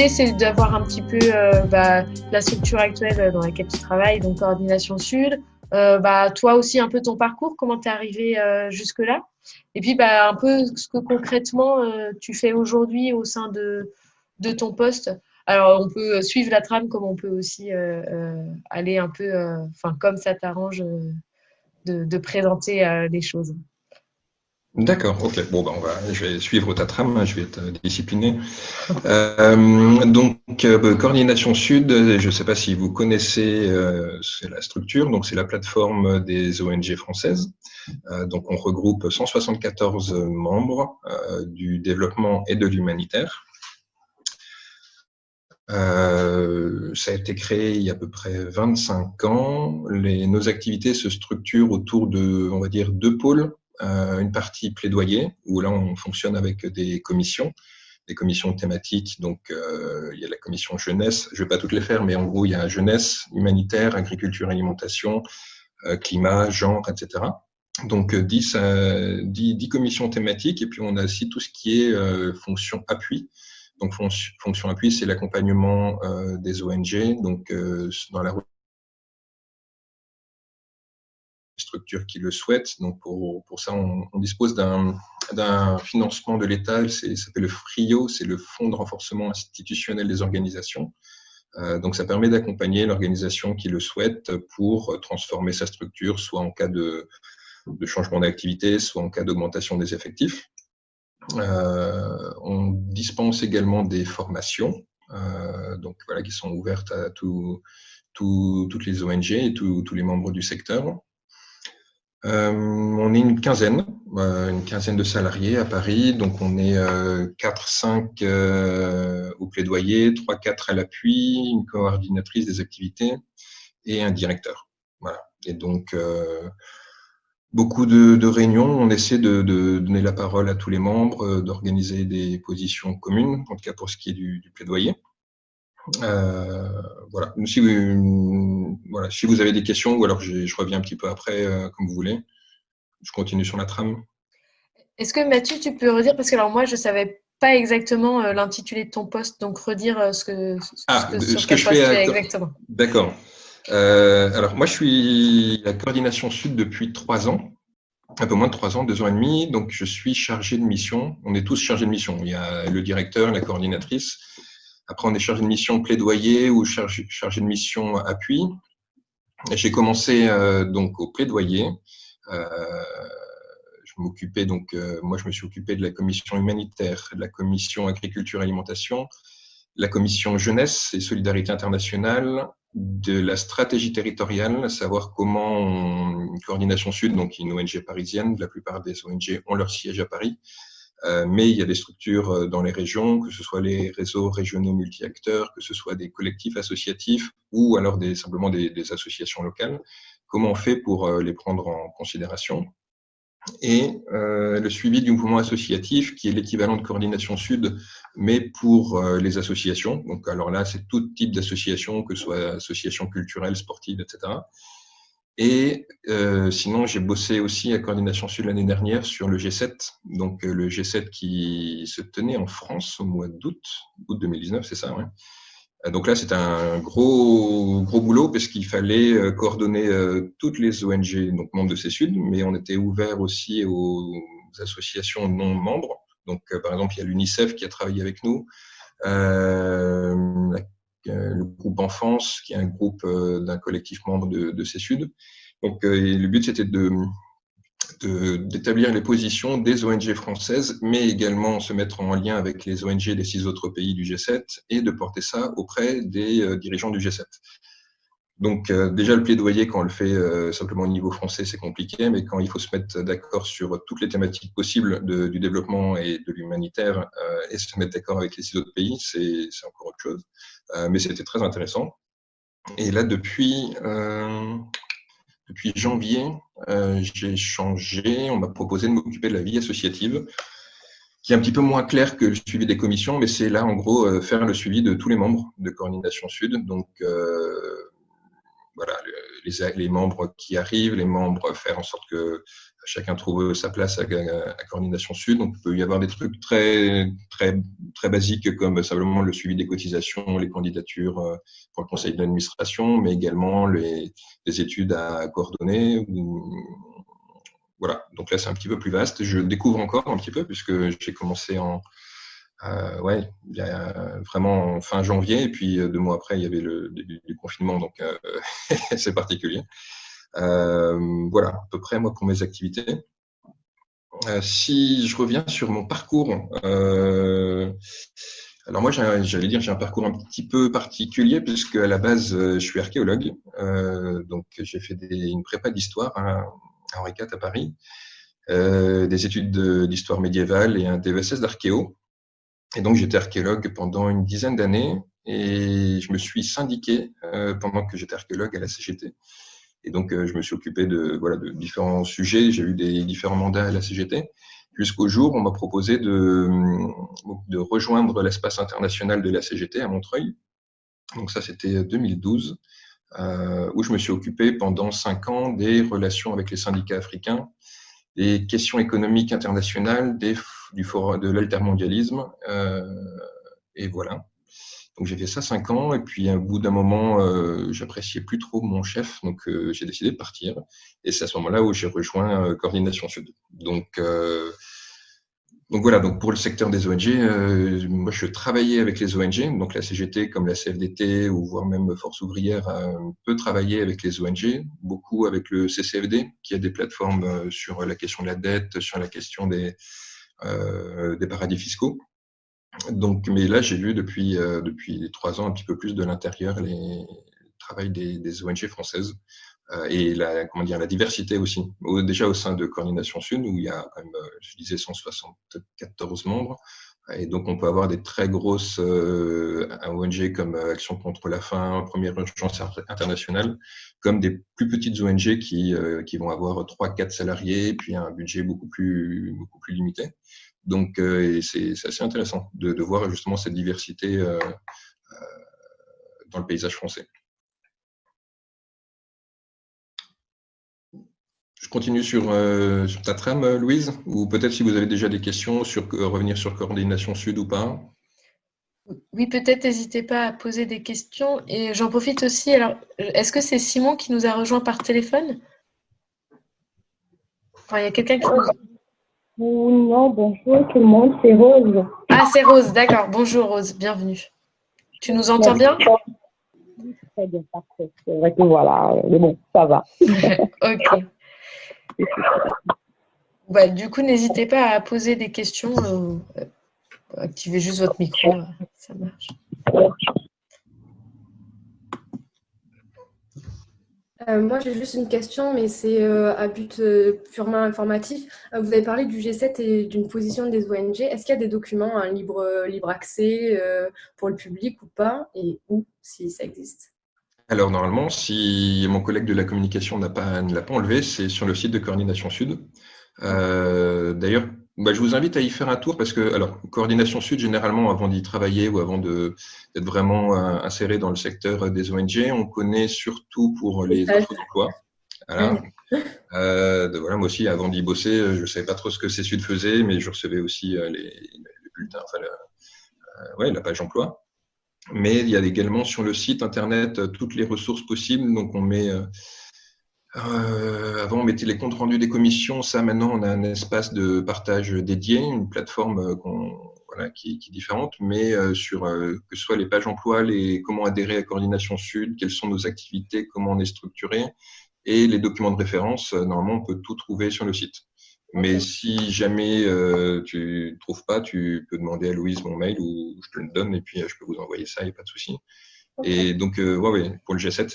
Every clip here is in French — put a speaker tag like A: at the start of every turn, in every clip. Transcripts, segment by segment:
A: l'idée, c'est d'avoir un petit peu la structure actuelle dans laquelle tu travailles, donc Coordination Sud. Toi aussi, un peu ton parcours, comment tu es arrivé jusque-là. Et puis, un peu ce que concrètement tu fais aujourd'hui au sein de ton poste. Alors, on peut suivre la trame comme on peut aussi aller un peu, comme ça t'arrange de présenter les choses.
B: D'accord, ok. Bon, je vais suivre ta trame, je vais être discipliné. Coordination Sud, je ne sais pas si vous connaissez c'est la structure, donc c'est la plateforme des ONG françaises. Donc on regroupe 174 membres du développement et de l'humanitaire. Ça a été créé il y a à peu près 25 ans. Nos activités se structurent autour de, on va dire, deux pôles. Une partie plaidoyer, où là on fonctionne avec des commissions thématiques. Donc il y a la commission jeunesse, je ne vais pas toutes les faire, mais en gros il y a jeunesse, humanitaire, agriculture, alimentation, climat, genre, etc. Donc 10 commissions thématiques, et puis on a aussi tout ce qui est fonction appui. Donc fonction appui, c'est l'accompagnement des ONG, donc dans la structure qui le souhaitent. Donc pour ça, on dispose d'un financement de l'État, ça s'appelle le FRIO, c'est le Fonds de renforcement institutionnel des organisations. Donc ça permet d'accompagner l'organisation qui le souhaite pour transformer sa structure, soit en cas de changement d'activité, soit en cas d'augmentation des effectifs. On dispense également des formations, qui sont ouvertes à toutes les ONG et tous les membres du secteur. On est une quinzaine de salariés à Paris, donc on est 4-5 au plaidoyer, 3-4 à l'appui, une coordinatrice des activités et un directeur. Voilà. Et donc beaucoup de réunions, on essaie de donner la parole à tous les membres, d'organiser des positions communes, en tout cas pour ce qui est du plaidoyer. Voilà. Si vous avez des questions, ou alors je reviens un petit peu après, comme vous voulez. Je continue sur la trame.
A: Est-ce que Mathieu, tu peux redire, parce que alors moi, je ne savais pas exactement l'intitulé de ton poste, donc redire sur
B: Ce que
A: quel
B: je
A: poste tu es
B: fais.
A: exactement.
B: D'accord. Alors moi, je suis à Coordination Sud depuis 3 ans, un peu moins de 3 ans, 2 ans et demi. Donc je suis chargé de mission. On est tous chargés de mission. Il y a le directeur, la coordinatrice. Après, on est chargé de mission plaidoyer ou chargé de mission appui. J'ai commencé donc au plaidoyer. Moi, je me suis occupé de la commission humanitaire, de la commission agriculture et alimentation, la commission jeunesse et solidarité internationale, de la stratégie territoriale, à savoir comment Coordination Sud, donc une ONG parisienne, la plupart des ONG ont leur siège à Paris, mais il y a des structures dans les régions, que ce soit les réseaux régionaux multi-acteurs, que ce soit des collectifs associatifs ou alors simplement des associations locales. Comment on fait pour les prendre en considération ? Et le suivi du mouvement associatif, qui est l'équivalent de Coordination Sud, mais pour les associations. Donc, alors là, c'est tout type d'associations, que ce soit associations culturelles, sportives, etc. Et sinon, j'ai bossé aussi à Coordination Sud l'année dernière sur le G7. Donc, le G7 qui se tenait en France au mois d'août 2019, c'est ça, ouais. Donc là, c'est un gros boulot parce qu'il fallait coordonner toutes les ONG, donc membres de CESUD, mais on était ouvert aussi aux associations non membres. Donc, par exemple, il y a l'UNICEF qui a travaillé avec nous, le groupe Enfance, qui est un groupe d'un collectif membre de CESUD. Donc, le but, c'était d'établir les positions des ONG françaises, mais également se mettre en lien avec les ONG des 6 autres pays du G7 et de porter ça auprès des dirigeants du G7. Donc déjà le plaidoyer, quand on le fait simplement au niveau français, c'est compliqué, mais quand il faut se mettre d'accord sur toutes les thématiques possibles du développement et de l'humanitaire et se mettre d'accord avec les 6 autres pays, c'est encore autre chose. Mais c'était très intéressant. Et là, depuis janvier, j'ai changé. On m'a proposé de m'occuper de la vie associative, qui est un petit peu moins clair que le suivi des commissions, mais c'est là, en gros, faire le suivi de tous les membres de Coordination Sud. Donc, voilà, les membres qui arrivent, les membres, faire en sorte que chacun trouve sa place à Coordination Sud. Donc, il peut y avoir des trucs très, très, très basiques comme simplement le suivi des cotisations, les candidatures pour le conseil d'administration, mais également les études à coordonner. Voilà, donc là, c'est un petit peu plus vaste. Je découvre encore un petit peu puisque j'ai commencé ouais, il y a vraiment fin janvier, et puis 2 mois après, il y avait le début du confinement, donc c'est particulier. Voilà, à peu près moi pour mes activités. Si je reviens sur mon parcours, alors moi j'allais dire j'ai un parcours un petit peu particulier puisque à la base je suis archéologue, donc j'ai fait une prépa d'histoire à Henri IV à Paris, des études d'histoire médiévale et un DESS d'archéo. Et donc, j'étais archéologue pendant une dizaine d'années et je me suis syndiqué pendant que j'étais archéologue à la CGT. Et donc, je me suis occupé de différents sujets. J'ai eu des différents mandats à la CGT jusqu'au jour où on m'a proposé de rejoindre l'espace international de la CGT à Montreuil. Donc ça, c'était 2012, où je me suis occupé pendant 5 ans des relations avec les syndicats africains, des questions économiques internationales, du forum, de l'altermondialisme, et voilà. Donc j'ai fait ça 5 ans, et puis au bout d'un moment, j'appréciais plus trop mon chef, donc j'ai décidé de partir. Et c'est à ce moment-là où j'ai rejoint Coordination Sud. Donc voilà, donc pour le secteur des ONG, moi je travaillais avec les ONG, donc la CGT comme la CFDT ou voire même Force ouvrière peut travailler avec les ONG, beaucoup avec le CCFD qui a des plateformes sur la question de la dette, sur la question des paradis fiscaux. Donc, mais là j'ai vu depuis 3 ans un petit peu plus de l'intérieur le travail des ONG françaises. Et la diversité aussi. Déjà au sein de Coordination Sud, où il y a quand même, je disais, 174 membres. Et donc, on peut avoir des très grosses ONG comme Action contre la faim, Première Urgence internationale, comme des plus petites ONG qui vont avoir 3-4 salariés, puis un budget beaucoup plus limité. Donc, c'est assez intéressant de voir justement cette diversité dans le paysage français. Je continue sur ta trame, Louise, ou peut-être si vous avez déjà des questions sur revenir sur Coordination Sud ou pas.
A: Oui, peut-être n'hésitez pas à poser des questions. Et j'en profite aussi. Alors, est-ce que c'est Simon qui nous a rejoint par téléphone? Enfin, il y a quelqu'un qui nous...
C: Non, bonjour tout le monde, c'est Rose.
A: Ah, c'est Rose, d'accord. Bonjour Rose, bienvenue. Tu nous entends bien?
C: Très bien, parfait. C'est vrai que voilà, mais bon, ça va.
A: Ok. Bah, du coup, n'hésitez pas à poser des questions. Activez juste votre micro, ça marche.
D: Moi, j'ai juste une question, mais c'est à but purement informatif. Vous avez parlé du G7 et d'une position des ONG. Est-ce qu'il y a des documents en libre accès pour le public ou pas? Et où, si ça existe?
B: Alors, normalement, si mon collègue de la communication ne l'a pas enlevé, c'est sur le site de Coordination Sud. D'ailleurs, je vous invite à y faire un tour parce que, alors, Coordination Sud, généralement, avant d'y travailler ou avant d'être vraiment inséré dans le secteur des ONG, on connaît surtout pour les infos d'emploi. Voilà. Voilà, moi aussi, avant d'y bosser, je ne savais pas trop ce que Sud faisait, mais je recevais aussi les bulletins, enfin, la page emploi. Mais il y a également sur le site internet toutes les ressources possibles. Donc, on met avant, on mettait les comptes rendus des commissions. Ça, maintenant, on a un espace de partage dédié, une plateforme qui est différente, mais sur que ce soit les pages emploi, comment adhérer à Coordination Sud, quelles sont nos activités, comment on est structuré, et les documents de référence. Normalement, on peut tout trouver sur le site. Mais si jamais tu ne trouves pas, tu peux demander à Louise mon mail ou je te le donne et puis je peux vous envoyer ça, il n'y a pas de souci. Et donc, pour le G7,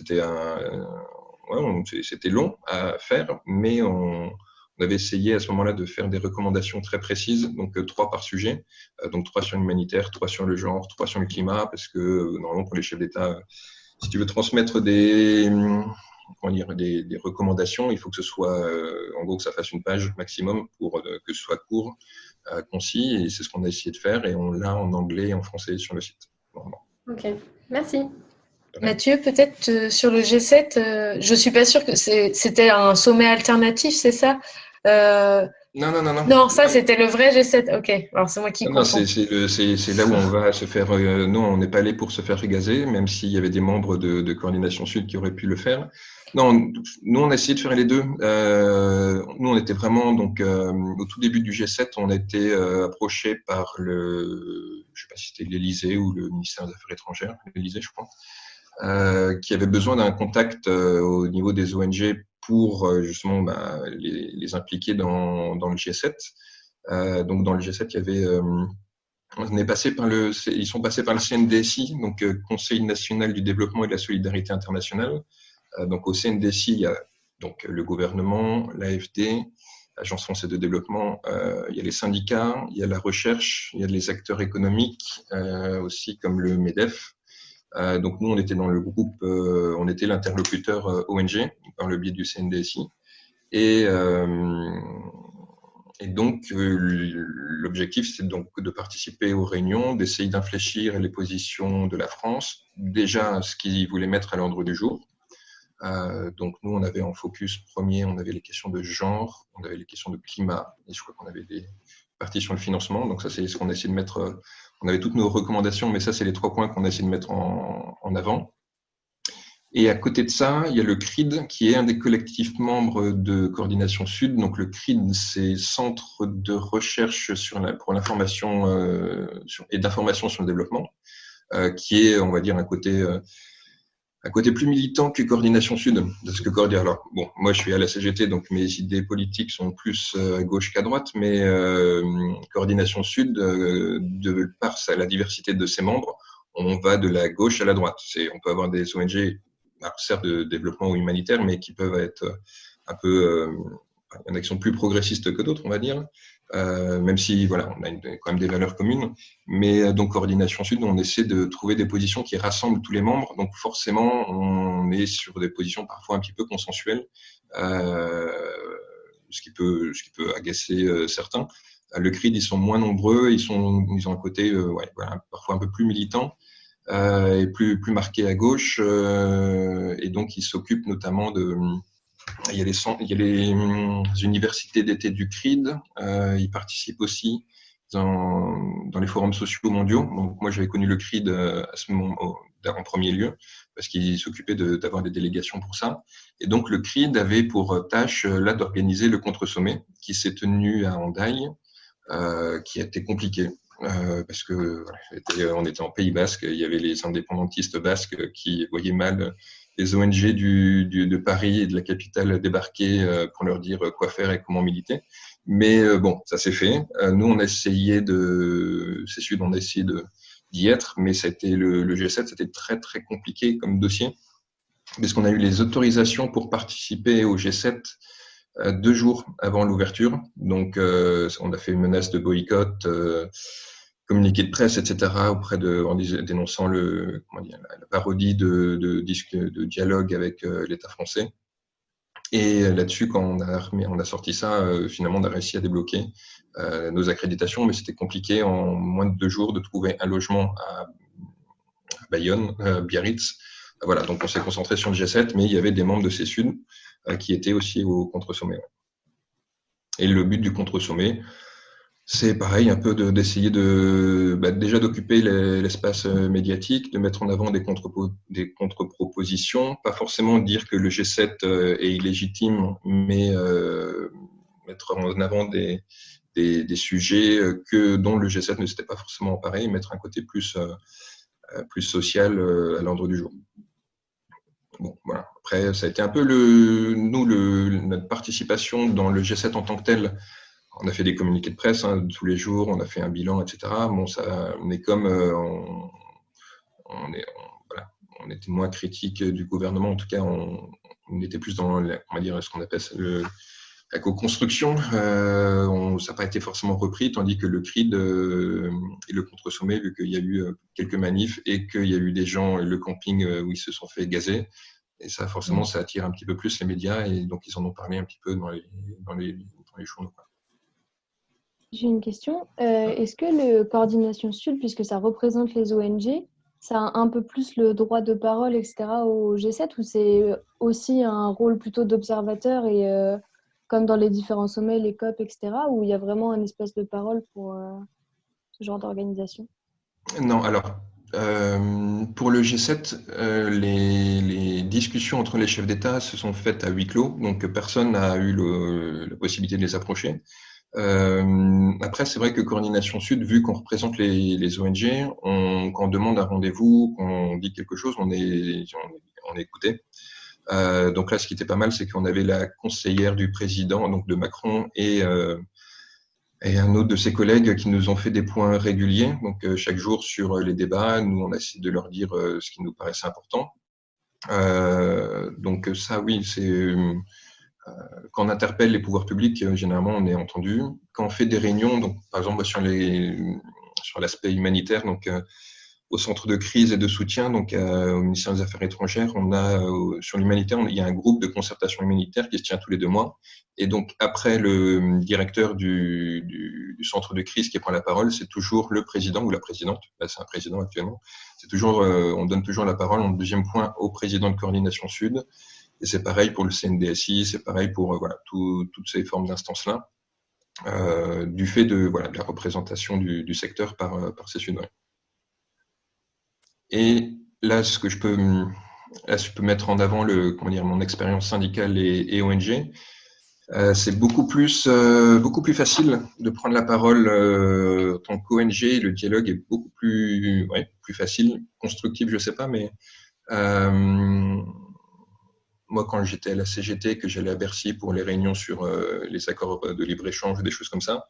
B: c'était long à faire, mais on avait essayé à ce moment-là de faire des recommandations très précises, donc 3 par sujet, donc 3 sur l'humanitaire, 3 sur le genre, 3 sur le climat, parce que normalement pour les chefs d'État, si tu veux transmettre des recommandations, il faut que ce soit, en gros, que ça fasse une page maximum pour que ce soit court, concis, et c'est ce qu'on a essayé de faire, et on l'a en anglais et en français sur le site.
D: Ok, merci.
A: Mathieu, peut-être sur le G7, je suis pas sûre que c'était un sommet alternatif, c'est ça? Euh,
B: Non, non, non, non.
A: non, ça c'était le vrai G7. Ok, alors c'est moi qui
B: Non, non,
A: confonds.
B: c'est là où on va se faire. Non, on n'est pas allé pour se faire gazer, même s'il y avait des membres de Coordination Sud qui auraient pu le faire. Non, nous, on a essayé de faire les deux. Nous, on était vraiment, donc, au tout début du G7, on a été approché par je sais pas si c'était l'Élysée ou le ministère des Affaires étrangères, l'Élysée, je crois, qui avait besoin d'un contact au niveau des ONG pour justement les impliquer dans le G7. Donc dans le G7, il y avait, ils sont passés par le CNDSI, donc Conseil national du développement et de la solidarité internationale. Donc au CNDSI, il y a donc le gouvernement, l'AFD, Agence française de développement, il y a les syndicats, il y a la recherche, il y a les acteurs économiques aussi comme le MEDEF. Donc nous, on était dans le groupe, on était l'interlocuteur ONG par le biais du CNDSI. Et donc, l'objectif, c'est donc de participer aux réunions, d'essayer d'infléchir les positions de la France, déjà ce qu'ils voulaient mettre à l'ordre du jour. Donc, nous, on avait en focus premier, on avait les questions de genre, on avait les questions de climat, et je crois qu'on avait des parties sur le financement. Donc, ça, c'est ce qu'on a essayé de mettre. On avait toutes nos recommandations, mais ça, c'est les 3 points qu'on a essayé de mettre en avant. Et à côté de ça, il y a le CRID, qui est un des collectifs membres de Coordination Sud. Donc le CRID, c'est Centre de recherche pour l'information et d'information sur le développement, qui est, on va dire, un côté plus militant que Coordination Sud. Parce que alors, bon, moi je suis à la CGT, donc mes idées politiques sont plus à gauche qu'à droite, mais Coordination Sud, de par la diversité de ses membres, on va de la gauche à la droite. On peut avoir des ONG, certes de développement ou humanitaire, mais qui peuvent être un peu, il y en a qui sont plus progressistes que d'autres, on va dire, même si voilà, on a quand même des valeurs communes. Mais donc Coordination Sud, on essaie de trouver des positions qui rassemblent tous les membres. Donc forcément, on est sur des positions parfois un petit peu consensuelles, ce qui peut agacer certains. Le CRID, ils sont moins nombreux, ils ont un côté parfois un peu plus militant. Et plus marqué à gauche, et donc il s'occupe notamment il y a les universités d'été du CRID, il participe aussi dans les forums sociaux mondiaux. Donc moi j'avais connu le CRID à ce moment en premier lieu parce qu'il s'occupait d'avoir des délégations pour ça. Et donc le CRID avait pour tâche là d'organiser le contre-sommet qui s'est tenu à Hendaye, qui a été compliqué. Parce que on était en Pays Basque, il y avait les indépendantistes basques qui voyaient mal les ONG de Paris et de la capitale débarquer pour leur dire quoi faire et comment militer. Mais bon, ça s'est fait. Nous, on a essayé d'y être, mais ça a été le G7, c'était très très compliqué comme dossier, parce qu'on a eu les autorisations pour participer au G7 2 jours avant l'ouverture. Donc, on a fait une menace de boycott, communiqué de presse, etc., en dénonçant la parodie de dialogue avec l'État français. Et là-dessus, quand on a sorti ça, finalement, on a réussi à débloquer nos accréditations, mais c'était compliqué en moins de 2 jours de trouver un logement à Bayonne, Biarritz. Voilà, donc on s'est concentré sur le G7, mais il y avait des membres de CESUD qui étaient aussi au contre-sommet. Et le but du contre-sommet, c'est pareil, un peu d'essayer déjà d'occuper l'espace médiatique, de mettre en avant des contre-propositions, pas forcément dire que le G7 est illégitime, mais mettre en avant des sujets dont le G7 ne s'était pas forcément emparé, mettre un côté plus social à l'ordre du jour. Bon, voilà. Après, ça a été un peu notre participation dans le G7 en tant que tel. On a fait des communiqués de presse tous les jours, on a fait un bilan, etc. Bon, on est comme on était moins critique du gouvernement. En tout cas, on était plus dans, on va dire, ce qu'on appelle la co-construction. Ça n'a pas été forcément repris, tandis que le CRID et le contre-sommet, vu qu'il y a eu quelques manifs et qu'il y a eu des gens, le camping où ils se sont fait gazer. Et ça, forcément, ça attire un petit peu plus les médias et donc ils en ont parlé un petit peu dans les journaux.
E: J'ai une question. Est-ce que le Coordination Sud, puisque ça représente les ONG, ça a un peu plus le droit de parole, etc. au G7 ou c'est aussi un rôle plutôt d'observateur et comme dans les différents sommets, les COP, etc. où il y a vraiment un espace de parole pour ce genre d'organisation?
B: Non, alors, pour le G7, les discussions entre les chefs d'État se sont faites à huis clos, donc personne n'a eu la possibilité de les approcher. Après, c'est vrai que Coordination Sud, vu qu'on représente les ONG, quand on demande un rendez-vous, qu'on dit quelque chose, on est écouté. Donc là, ce qui était pas mal, c'est qu'on avait la conseillère du président, donc de Macron, et un autre de ses collègues qui nous ont fait des points réguliers. Donc chaque jour sur les débats, nous on a essayé de leur dire ce qui nous paraissait important. Donc ça, oui, c'est quand on interpelle les pouvoirs publics, généralement on est entendu. Quand on fait des réunions, donc par exemple sur l'aspect humanitaire, donc au centre de crise et de soutien, donc au ministère des Affaires étrangères, on a sur l'humanitaire, il y a un groupe de concertation humanitaire qui se tient tous les 2 mois. Et donc après le directeur du centre de crise qui prend la parole, c'est toujours le président ou la présidente. Là, c'est un président actuellement. C'est toujours, on donne toujours la parole en deuxième point au président de Coordination Sud. Et c'est pareil pour le CNDSI, c'est pareil pour voilà toutes ces formes d'instances-là, du fait de la représentation du secteur par ces Sud-Ouest. Et là, je peux mettre en avant mon expérience syndicale et ONG. C'est beaucoup plus facile de prendre la parole en tant qu'ONG. Le dialogue est beaucoup plus facile, constructif, je sais pas, mais moi, quand j'étais à la CGT, que j'allais à Bercy pour les réunions sur les accords de libre-échange, des choses comme ça,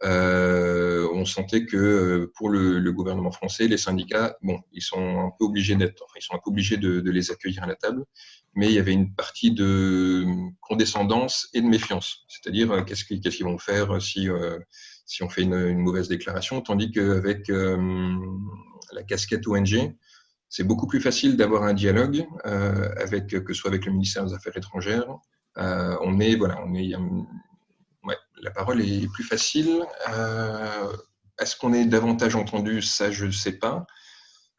B: on sentait que pour le gouvernement français, les syndicats, bon, ils sont un peu obligés de les accueillir à la table, mais il y avait une partie de condescendance et de méfiance. C'est-à-dire, qu'est-ce qu'ils vont faire si on fait une mauvaise déclaration, tandis qu'avec la casquette ONG, c'est beaucoup plus facile d'avoir un dialogue que ce soit avec le ministère des Affaires étrangères. La parole est plus facile. Est-ce qu'on est davantage entendu? Ça, je ne sais pas.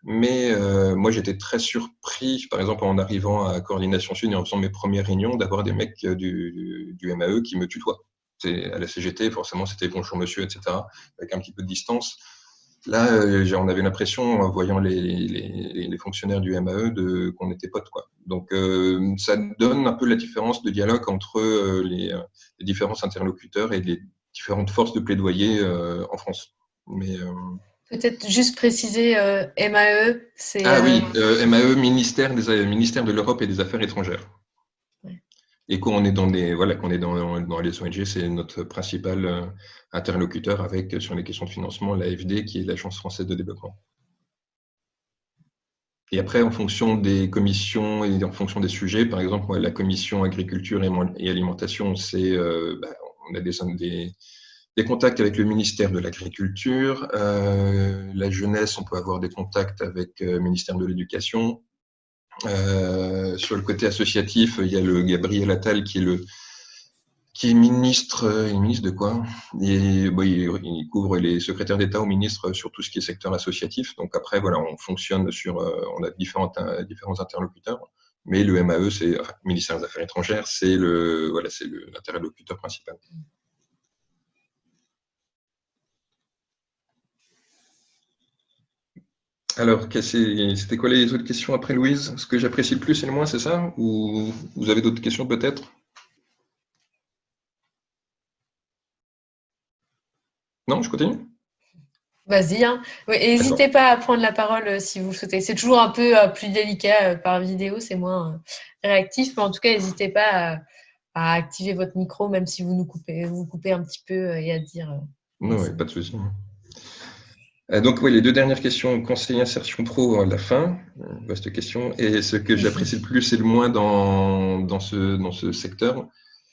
B: Mais moi, j'étais très surpris, par exemple, en arrivant à Coordination Sud et en faisant mes premières réunions, d'avoir des mecs du MAE qui me tutoient. À la CGT, forcément, c'était bonjour monsieur, etc., avec un petit peu de distance. Là, on avait l'impression, en voyant les fonctionnaires du MAE, qu'on était potes, quoi. Donc, ça donne un peu la différence de dialogue entre les différents interlocuteurs et les différentes forces de plaidoyer en France. Mais
A: Peut-être juste préciser MAE, c'est.
B: oui, MAE, ministère de l'Europe et des Affaires étrangères.
A: Ouais.
B: Et qu'on est dans les ONG, c'est notre principal interlocuteur sur les questions de financement, l'AFD, qui est l'Agence française de développement. Et après, en fonction des commissions et en fonction des sujets, par exemple, moi, la commission agriculture et alimentation, on a des contacts avec le ministère de l'Agriculture. La jeunesse, on peut avoir des contacts avec le ministère de l'Éducation. Sur le côté associatif, il y a le Gabriel Attal qui est ministre. Il est ministre de quoi? Il couvre les secrétaires d'État au ministre sur tout ce qui est secteur associatif. Donc après, voilà, on fonctionne on a différents interlocuteurs. Mais le MAE, c'est le ministère des Affaires étrangères, c'est l'interlocuteur principal. Alors, c'était quoi les autres questions après, Louise? Ce que j'apprécie le plus et le moins, c'est ça? Ou vous avez d'autres questions peut-être? Non, je continue?
A: Vas-y, hein. Ouais, n'hésitez pas à prendre la parole si vous le souhaitez. C'est toujours un peu plus délicat par vidéo, c'est moins réactif, mais en tout cas, n'hésitez pas à activer votre micro, même si vous coupez un petit peu et à dire.
B: Non, pas de souci. Donc, oui, les 2 dernières questions. Conseiller insertion pro à la fin, vaste question. Et ce que j'apprécie le plus et le moins dans ce secteur,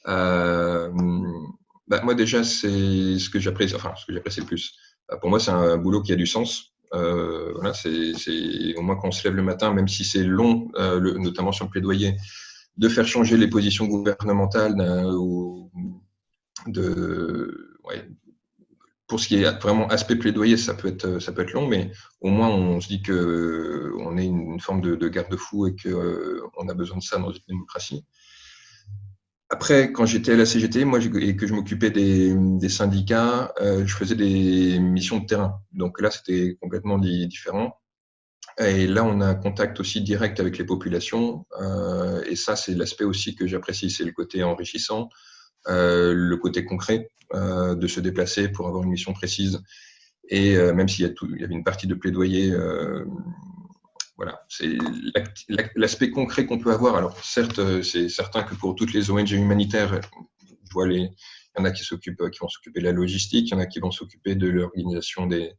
B: moi déjà, c'est ce que j'apprécie le plus. Pour moi, c'est un boulot qui a du sens. C'est au moins qu'on se lève le matin, même si c'est long, notamment sur le plaidoyer, de faire changer les positions gouvernementales pour ce qui est vraiment aspect plaidoyer, ça peut être long, mais au moins on se dit qu'on est une forme de garde-fou et qu'on a besoin de ça dans une démocratie. Après, quand j'étais à la CGT, moi, et que je m'occupais des syndicats, je faisais des missions de terrain. Donc là, c'était complètement différent. Et là, on a un contact aussi direct avec les populations. Et ça, c'est l'aspect aussi que j'apprécie, c'est le côté enrichissant, le côté concret de se déplacer pour avoir une mission précise. Et même s'il y avait une partie de plaidoyer, voilà, c'est l'aspect concret qu'on peut avoir. Alors certes, c'est certain que pour toutes les ONG humanitaires, je vois il y en a qui vont s'occuper de la logistique, il y en a qui vont s'occuper de l'organisation des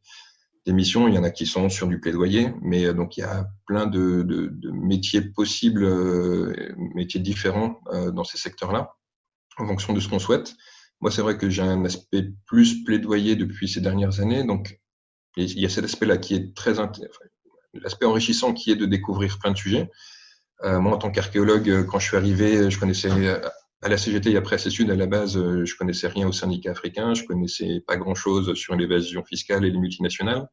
B: missions, il y en a qui sont sur du plaidoyer, mais donc il y a plein de métiers possibles, métiers différents dans ces secteurs-là, en fonction de ce qu'on souhaite. Moi, c'est vrai que j'ai un aspect plus plaidoyer depuis ces dernières années, donc il y a cet aspect-là qui est l'aspect enrichissant qui est de découvrir plein de sujets. Moi, en tant qu'archéologue, quand je suis arrivé, je connaissais à la CGT et après Sud, à la base, je connaissais rien au syndicat africain, je connaissais pas grand-chose sur l'évasion fiscale et les multinationales,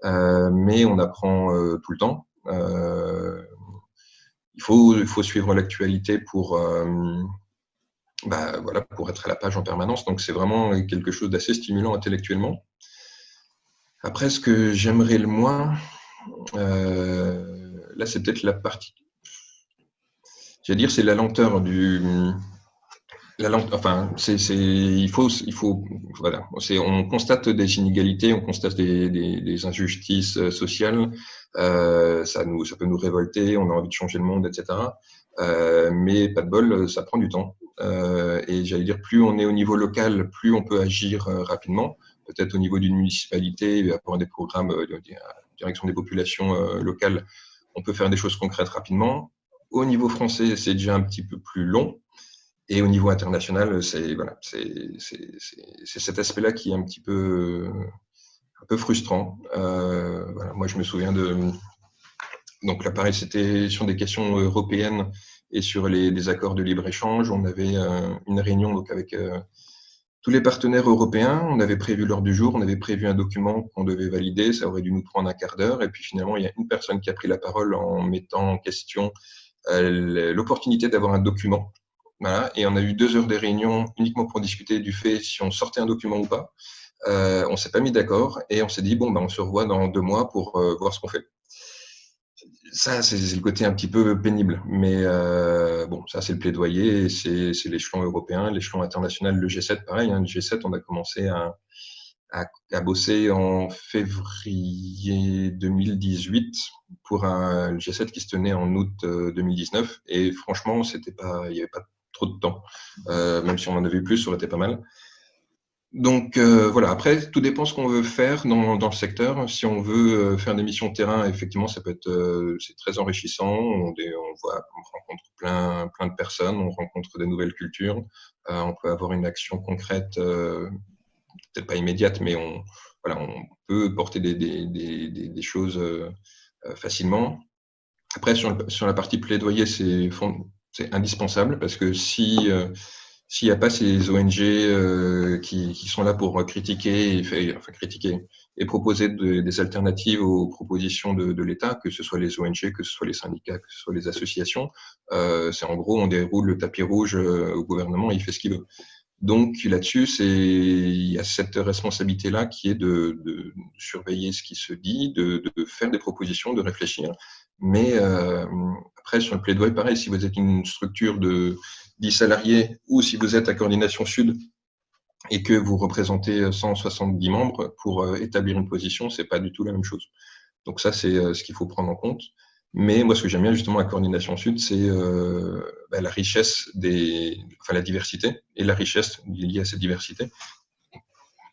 B: mais on apprend tout le temps. Il faut suivre l'actualité pour voilà, pour être à la page en permanence. Donc, c'est vraiment quelque chose d'assez stimulant intellectuellement. Après, ce que j'aimerais le moins, là, c'est peut-être la partie. J'allais dire, c'est la lenteur enfin, il faut, voilà. On constate des inégalités, on constate des injustices sociales. Ça peut nous révolter, on a envie de changer le monde, etc. Mais pas de bol, ça prend du temps. Et j'allais dire, plus on est au niveau local, plus on peut agir rapidement. Peut-être au niveau d'une municipalité, avoir des programmes de direction des populations locales, on peut faire des choses concrètes rapidement. Au niveau français, c'est déjà un petit peu plus long. Et au niveau international, c'est cet aspect-là qui est un peu frustrant. Voilà. Moi, je me souviens donc là, pareil, c'était sur des questions européennes et sur les accords de libre-échange. On avait une réunion donc avec tous les partenaires européens. On avait prévu l'heure du jour, on avait prévu un document qu'on devait valider. Ça aurait dû nous prendre un quart d'heure. Et puis finalement, il y a une personne qui a pris la parole en mettant en question l'opportunité d'avoir un document. Voilà. Et on a eu 2 heures de réunion uniquement pour discuter du fait si on sortait un document ou pas. On s'est pas mis d'accord et on s'est dit bon, on se revoit dans 2 mois pour voir ce qu'on fait. Ça, c'est le côté un petit peu pénible. Mais bon, ça, c'est le plaidoyer. C'est l'échelon européen, l'échelon international, le G7, pareil. Le G7, on a commencé à bosser en février 2018 pour le G7 qui se tenait en août 2019. Et franchement, il n'y avait pas trop de temps. Même si on en avait plus, ça aurait été pas mal. Donc voilà, après, tout dépend ce qu'on veut faire dans le secteur. Si on veut faire des missions de terrain, effectivement, ça peut être c'est très enrichissant. On rencontre plein de personnes, on rencontre des nouvelles cultures. On peut avoir une action concrète, peut-être pas immédiate, mais on peut porter des choses facilement. Après, sur la partie plaidoyer, c'est indispensable parce que s'il n'y a pas ces ONG qui sont là pour critiquer et proposer des alternatives aux propositions de l'État, que ce soit les ONG, que ce soit les syndicats, que ce soit les associations, c'est en gros, on déroule le tapis rouge au gouvernement et il fait ce qu'il veut. Donc là-dessus, il y a cette responsabilité-là qui est de surveiller ce qui se dit, de faire des propositions, de réfléchir. Mais après, sur le plaidoyer, pareil, si vous êtes une structure de 10 salariés ou si vous êtes à Coordination Sud et que vous représentez 170 membres, pour établir une position, c'est pas du tout la même chose. Donc ça, c'est ce qu'il faut prendre en compte. Mais moi, ce que j'aime bien justement à Coordination Sud, c'est la richesse la diversité et la richesse liée à cette diversité.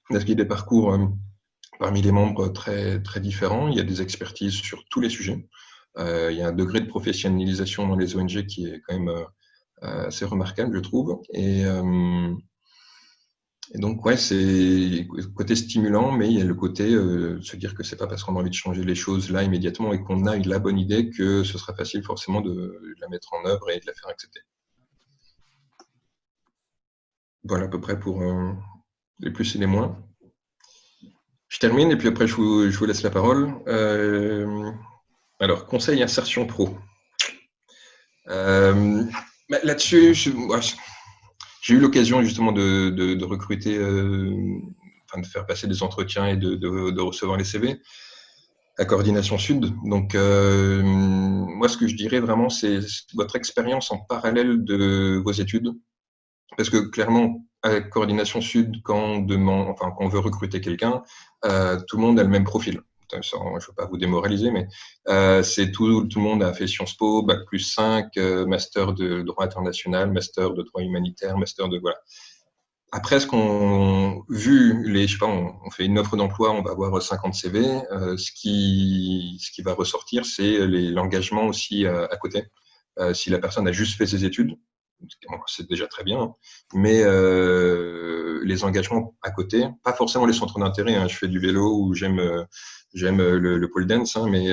B: Parce qu'il y a des parcours parmi les membres très, très différents. Il y a des expertises sur tous les sujets. Il y a un degré de professionnalisation dans les ONG qui est quand même assez remarquable, je trouve. Et donc, ouais, c'est côté stimulant, mais il y a le côté se dire que c'est pas parce qu'on a envie de changer les choses là immédiatement et qu'on a la bonne idée que ce sera facile forcément de la mettre en œuvre et de la faire accepter. Voilà à peu près pour les plus et les moins. Je termine et puis après, je vous laisse la parole. Alors, conseil insertion pro. Là-dessus, j'ai eu l'occasion justement de recruter, de faire passer des entretiens et de recevoir les CV à Coordination Sud. Donc, moi, ce que je dirais vraiment, c'est votre expérience en parallèle de vos études. Parce que clairement, à Coordination Sud, quand on veut recruter quelqu'un, tout le monde a le même profil. Je ne veux pas vous démoraliser, mais c'est tout le monde a fait Sciences Po, Bac+5, master de droit international, master de droit humanitaire, master de voilà. Après, on fait une offre d'emploi, on va avoir 50 CV. Ce qui va ressortir, c'est l'engagement aussi à côté. Si la personne a juste fait ses études, c'est déjà très bien, mais les engagements à côté, pas forcément les centres d'intérêt. Je fais du vélo ou j'aime le pole dance, mais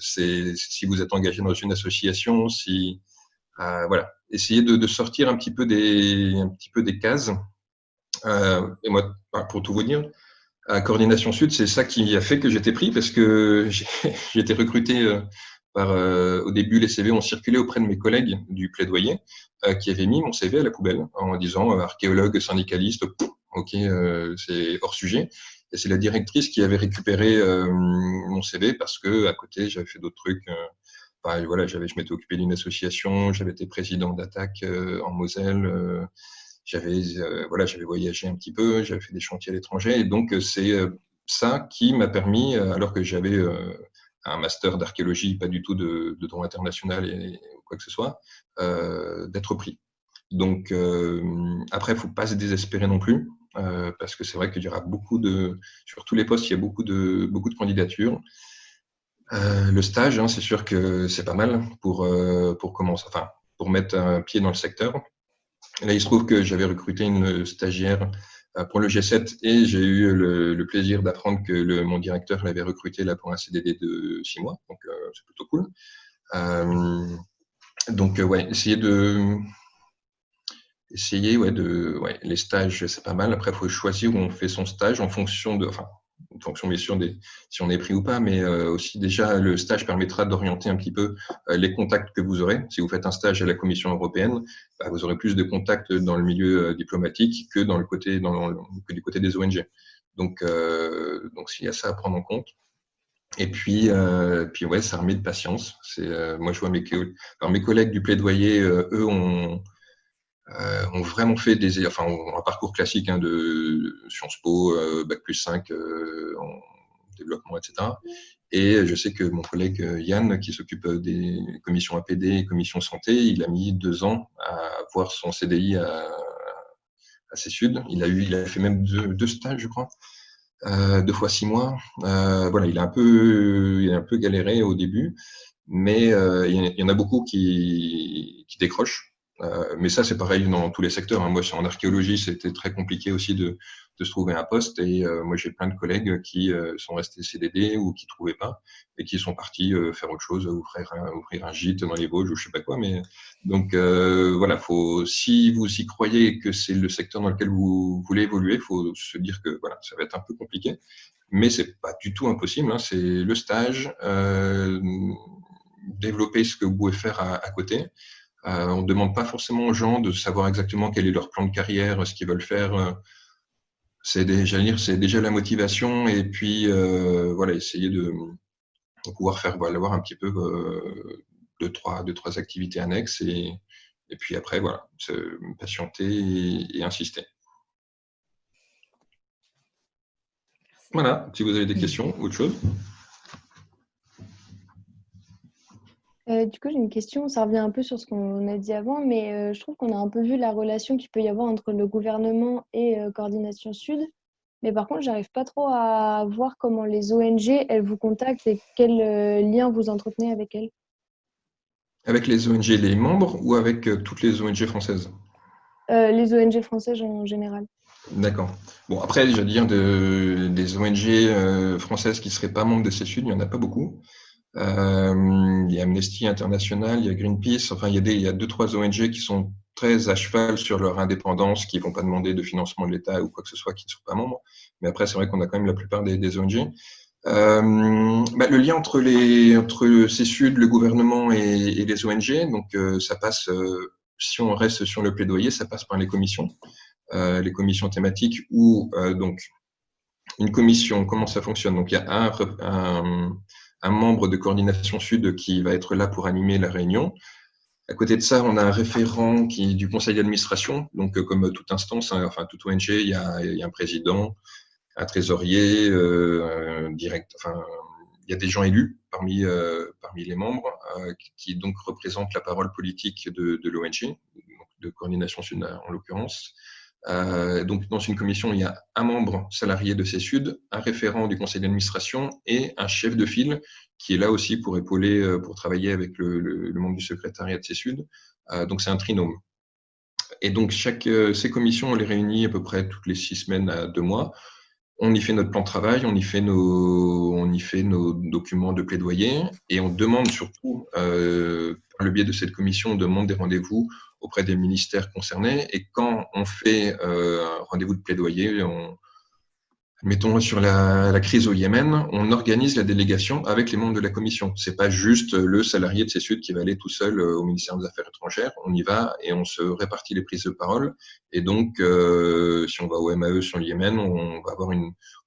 B: si vous êtes engagé dans une association, voilà, essayez de sortir un petit peu des cases. Et moi, pour tout vous dire, à Coordination Sud, c'est ça qui a fait que j'étais pris parce que j'ai été recruté au début, les CV ont circulé auprès de mes collègues du plaidoyer qui avaient mis mon CV à la poubelle en disant archéologue, syndicaliste, ok, c'est hors sujet. Et c'est la directrice qui avait récupéré mon CV parce que à côté, j'avais fait d'autres trucs. Voilà, je m'étais occupé d'une association, j'avais été président d'Attaque en Moselle. J'avais voyagé un petit peu, j'avais fait des chantiers à l'étranger, et donc c'est ça qui m'a permis, alors que j'avais un master d'archéologie, pas du tout de droit international et quoi que ce soit, d'être pris. Donc après, il ne faut pas se désespérer non plus, parce que c'est vrai qu'il y aura sur tous les postes, il y a beaucoup de candidatures. Le stage, c'est sûr que c'est pas mal pour commencer, pour mettre un pied dans le secteur. Là, il se trouve que j'avais recruté une stagiaire pour le G7 et j'ai eu le plaisir d'apprendre que mon directeur l'avait recruté là pour un CDD de 6 mois. Donc, c'est plutôt cool. Donc, les stages, c'est pas mal. Après, il faut choisir où on fait son stage en fonction bien sûr si on est pris ou pas, mais aussi déjà le stage permettra d'orienter un petit peu les contacts que vous aurez. Si vous faites un stage à la Commission européenne, vous aurez plus de contacts dans le milieu diplomatique que du côté des ONG. Donc s'il y a ça à prendre en compte. Et puis c'est armé de patience. Moi, je vois mes collègues du plaidoyer, eux ont vraiment fait un parcours classique de Sciences Po, Bac+5 en développement, etc. Et je sais que mon collègue Yann, qui s'occupe des commissions APD et commissions santé, il a mis 2 ans à avoir son CDI à CESUD. Il a fait même deux stages, je crois, 2 fois 6 mois. Voilà, il a un peu galéré au début, mais il y en a beaucoup qui décrochent. Mais ça, c'est pareil dans tous les secteurs. Moi, en archéologie, c'était très compliqué aussi de se trouver un poste. Et moi, j'ai plein de collègues qui sont restés CDD ou qui ne trouvaient pas et qui sont partis faire autre chose, ouvrir un gîte dans les Vosges ou je ne sais pas quoi. Mais donc, voilà, si vous y croyez que c'est le secteur dans lequel vous voulez évoluer, il faut se dire que voilà, ça va être un peu compliqué. Mais ce n'est pas du tout impossible. C'est le stage, développer ce que vous pouvez faire à côté. On ne demande pas forcément aux gens de savoir exactement quel est leur plan de carrière, ce qu'ils veulent faire. C'est déjà la motivation et puis voilà, essayer de pouvoir avoir un petit peu deux, trois activités annexes et puis après, voilà, patienter et insister. Voilà, si vous avez des questions, autre chose.
E: Du coup, j'ai une question, ça revient un peu sur ce qu'on a dit avant, mais je trouve qu'on a un peu vu la relation qu'il peut y avoir entre le gouvernement et Coordination Sud. Mais par contre, j'arrive pas trop à voir comment les ONG, elles vous contactent et quel lien vous entretenez avec elles.
B: Avec les ONG, les membres ou avec toutes les ONG françaises?
E: Les ONG françaises en général.
B: D'accord. Bon, après, je veux dire, des ONG françaises qui ne seraient pas membres de CESUD, il n'y en a pas beaucoup. Il y a Amnesty International, il y a Greenpeace, enfin, il y a 2-3 ONG qui sont très à cheval sur leur indépendance, qui ne vont pas demander de financement de l'État ou quoi que ce soit, qui ne sont pas membres. Mais après, c'est vrai qu'on a quand même la plupart des ONG. Le lien entre CESUD, le gouvernement et les ONG, donc ça passe, si on reste sur le plaidoyer, ça passe par les commissions thématiques où donc une commission, comment ça fonctionne? Donc il y a un membre de coordination Sud qui va être là pour animer la réunion. À côté de ça, on a un référent du conseil d'administration. Donc, comme toute instance, hein, enfin toute ONG, il y a un président, un trésorier, il y a des gens élus parmi les membres qui donc représentent la parole politique de l'ONG, de coordination Sud en l'occurrence. Donc, dans une commission, il y a un membre salarié de CESUD, un référent du conseil d'administration et un chef de file qui est là aussi pour épauler, pour travailler avec le membre du secrétariat de CESUD. Donc, c'est un trinôme. Et donc, ces commissions, on les réunit à peu près toutes les 6 semaines à 2 mois. On y fait notre plan de travail, on y fait nos documents de plaidoyer et on demande surtout, par le biais de cette commission, on demande des rendez-vous auprès des ministères concernés. Et quand on fait un rendez-vous de plaidoyer, mettons sur la crise au Yémen, on organise la délégation avec les membres de la commission. C'est pas juste le salarié de CESUD qui va aller tout seul au ministère des Affaires étrangères. On y va et on se répartit les prises de parole. Et donc, si on va au MAE sur le Yémen, on va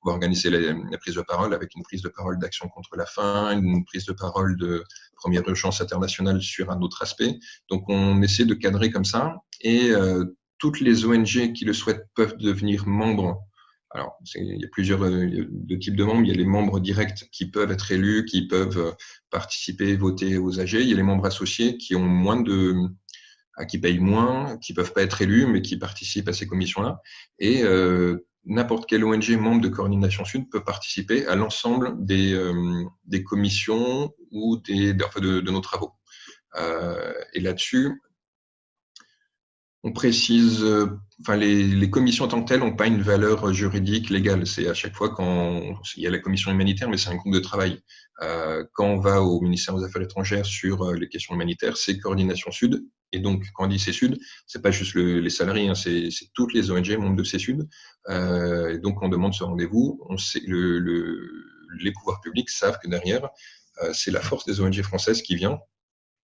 B: organiser la prise de parole avec une prise de parole d'action contre la faim, une prise de parole de première urgence internationale sur un autre aspect. Donc, on essaie de cadrer comme ça. Et toutes les ONG qui le souhaitent peuvent devenir membres. Alors, il y a plusieurs types de membres. Il y a les membres directs qui peuvent être élus, qui peuvent participer, voter aux AG. Il y a les membres associés qui ont qui payent moins, qui peuvent pas être élus, mais qui participent à ces commissions-là. Et n'importe quelle ONG membre de Coordination Sud peut participer à l'ensemble des commissions ou de nos travaux. Et là-dessus, on précise, les commissions en tant que telles n'ont pas une valeur juridique légale. C'est à chaque fois il y a la commission humanitaire, mais c'est un groupe de travail. Quand on va au ministère des Affaires étrangères sur les questions humanitaires, c'est Coordination Sud. Et donc, quand on dit CESUD, c'est pas juste les salariés, hein, c'est toutes les ONG membres de CESUD. Et donc, on demande ce rendez-vous. Les pouvoirs publics savent que derrière, c'est la force des ONG françaises qui vient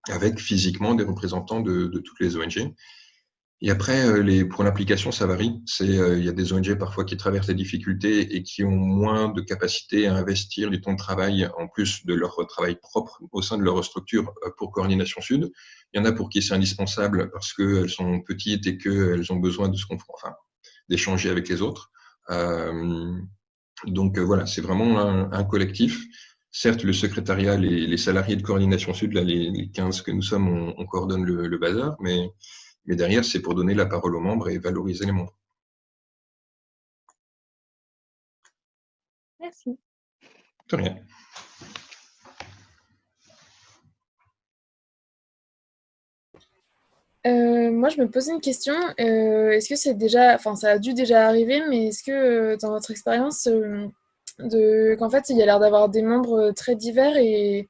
B: avec physiquement des représentants de toutes les ONG. Et après, pour l'implication, ça varie. Il y a des ONG parfois qui traversent des difficultés et qui ont moins de capacité à investir du temps de travail en plus de leur travail propre au sein de leur structure pour Coordination Sud. Il y en a pour qui c'est indispensable parce qu'elles sont petites et qu'elles ont besoin de d'échanger avec les autres. Donc voilà, c'est vraiment un collectif. Certes, le secrétariat, les salariés de Coordination Sud, là, les 15 que nous sommes, on coordonne le bazar, mais derrière, c'est pour donner la parole aux membres et valoriser les membres.
E: Merci.
B: De rien.
D: Moi, je me posais une question. Est-ce que ça a dû déjà arriver, mais est-ce que dans votre expérience, qu'en fait, il y a l'air d'avoir des membres très divers et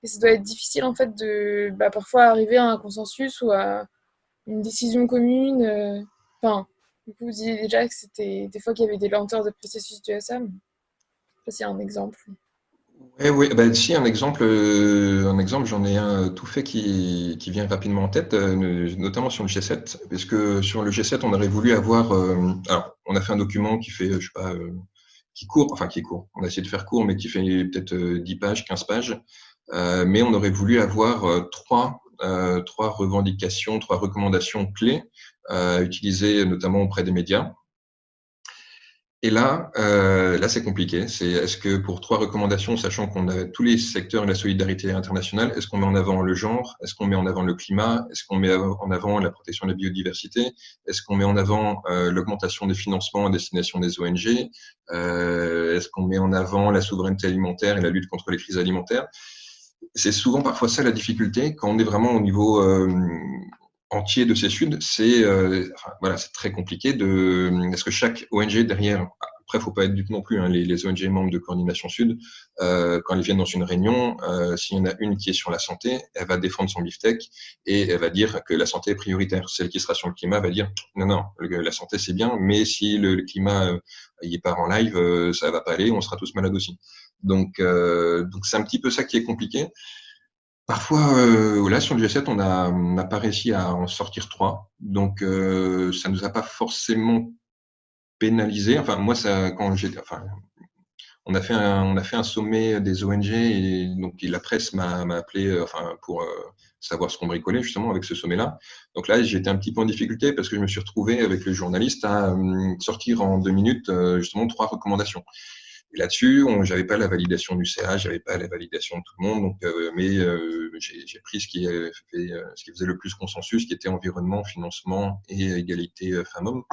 D: ça doit être difficile en fait de parfois arriver à un consensus ou à une décision commune. Du coup, vous disiez déjà que c'était des fois qu'il y avait des lenteurs de processus du SA. Mais je sais pas s'il y a un exemple.
B: Oui, si un exemple, j'en ai un tout fait qui vient rapidement en tête, notamment sur le G7, parce que sur le G7, on aurait voulu avoir, alors on a fait un document qui fait, qui court. On a essayé de faire court, mais qui fait peut-être 10 pages, 15 pages, mais on aurait voulu avoir trois revendications, 3 recommandations clés à utiliser notamment auprès des médias. Et là c'est compliqué. Est-ce que pour 3 recommandations, sachant qu'on a tous les secteurs de la solidarité internationale, est-ce qu'on met en avant le genre? Est-ce qu'on met en avant le climat? Est-ce qu'on met en avant la protection de la biodiversité? Est-ce qu'on met en avant l'augmentation des financements à destination des ONG? Est-ce qu'on met en avant la souveraineté alimentaire et la lutte contre les crises alimentaires? C'est souvent parfois ça la difficulté quand on est vraiment au niveau entier de CESUD, c'est très compliqué parce que chaque ONG derrière après, faut pas être dupe non plus. Hein, les ONG membres de Coordination Sud, quand elles viennent dans une réunion, s'il y en a une qui est sur la santé, elle va défendre son beefsteak et elle va dire que la santé est prioritaire. Celle qui sera sur le climat va dire non, la santé c'est bien, mais si le climat il part en live, ça va pas aller, on sera tous malades aussi. Donc c'est un petit peu ça qui est compliqué. Parfois, là, sur le G7, on n'a pas réussi à en sortir 3. Donc, ça nous a pas forcément pénalisé. Enfin, moi, on a fait un sommet des ONG et donc la presse m'a appelé, pour savoir ce qu'on bricolait justement avec ce sommet-là. Donc là, j'étais un petit peu en difficulté parce que je me suis retrouvé avec le journaliste à sortir en 2 minutes, justement, 3 recommandations. Et là-dessus, j'avais pas la validation du CA, j'avais pas la validation de tout le monde, donc, j'ai pris ce qui faisait le plus consensus, qui était environnement, financement et égalité femmes-hommes.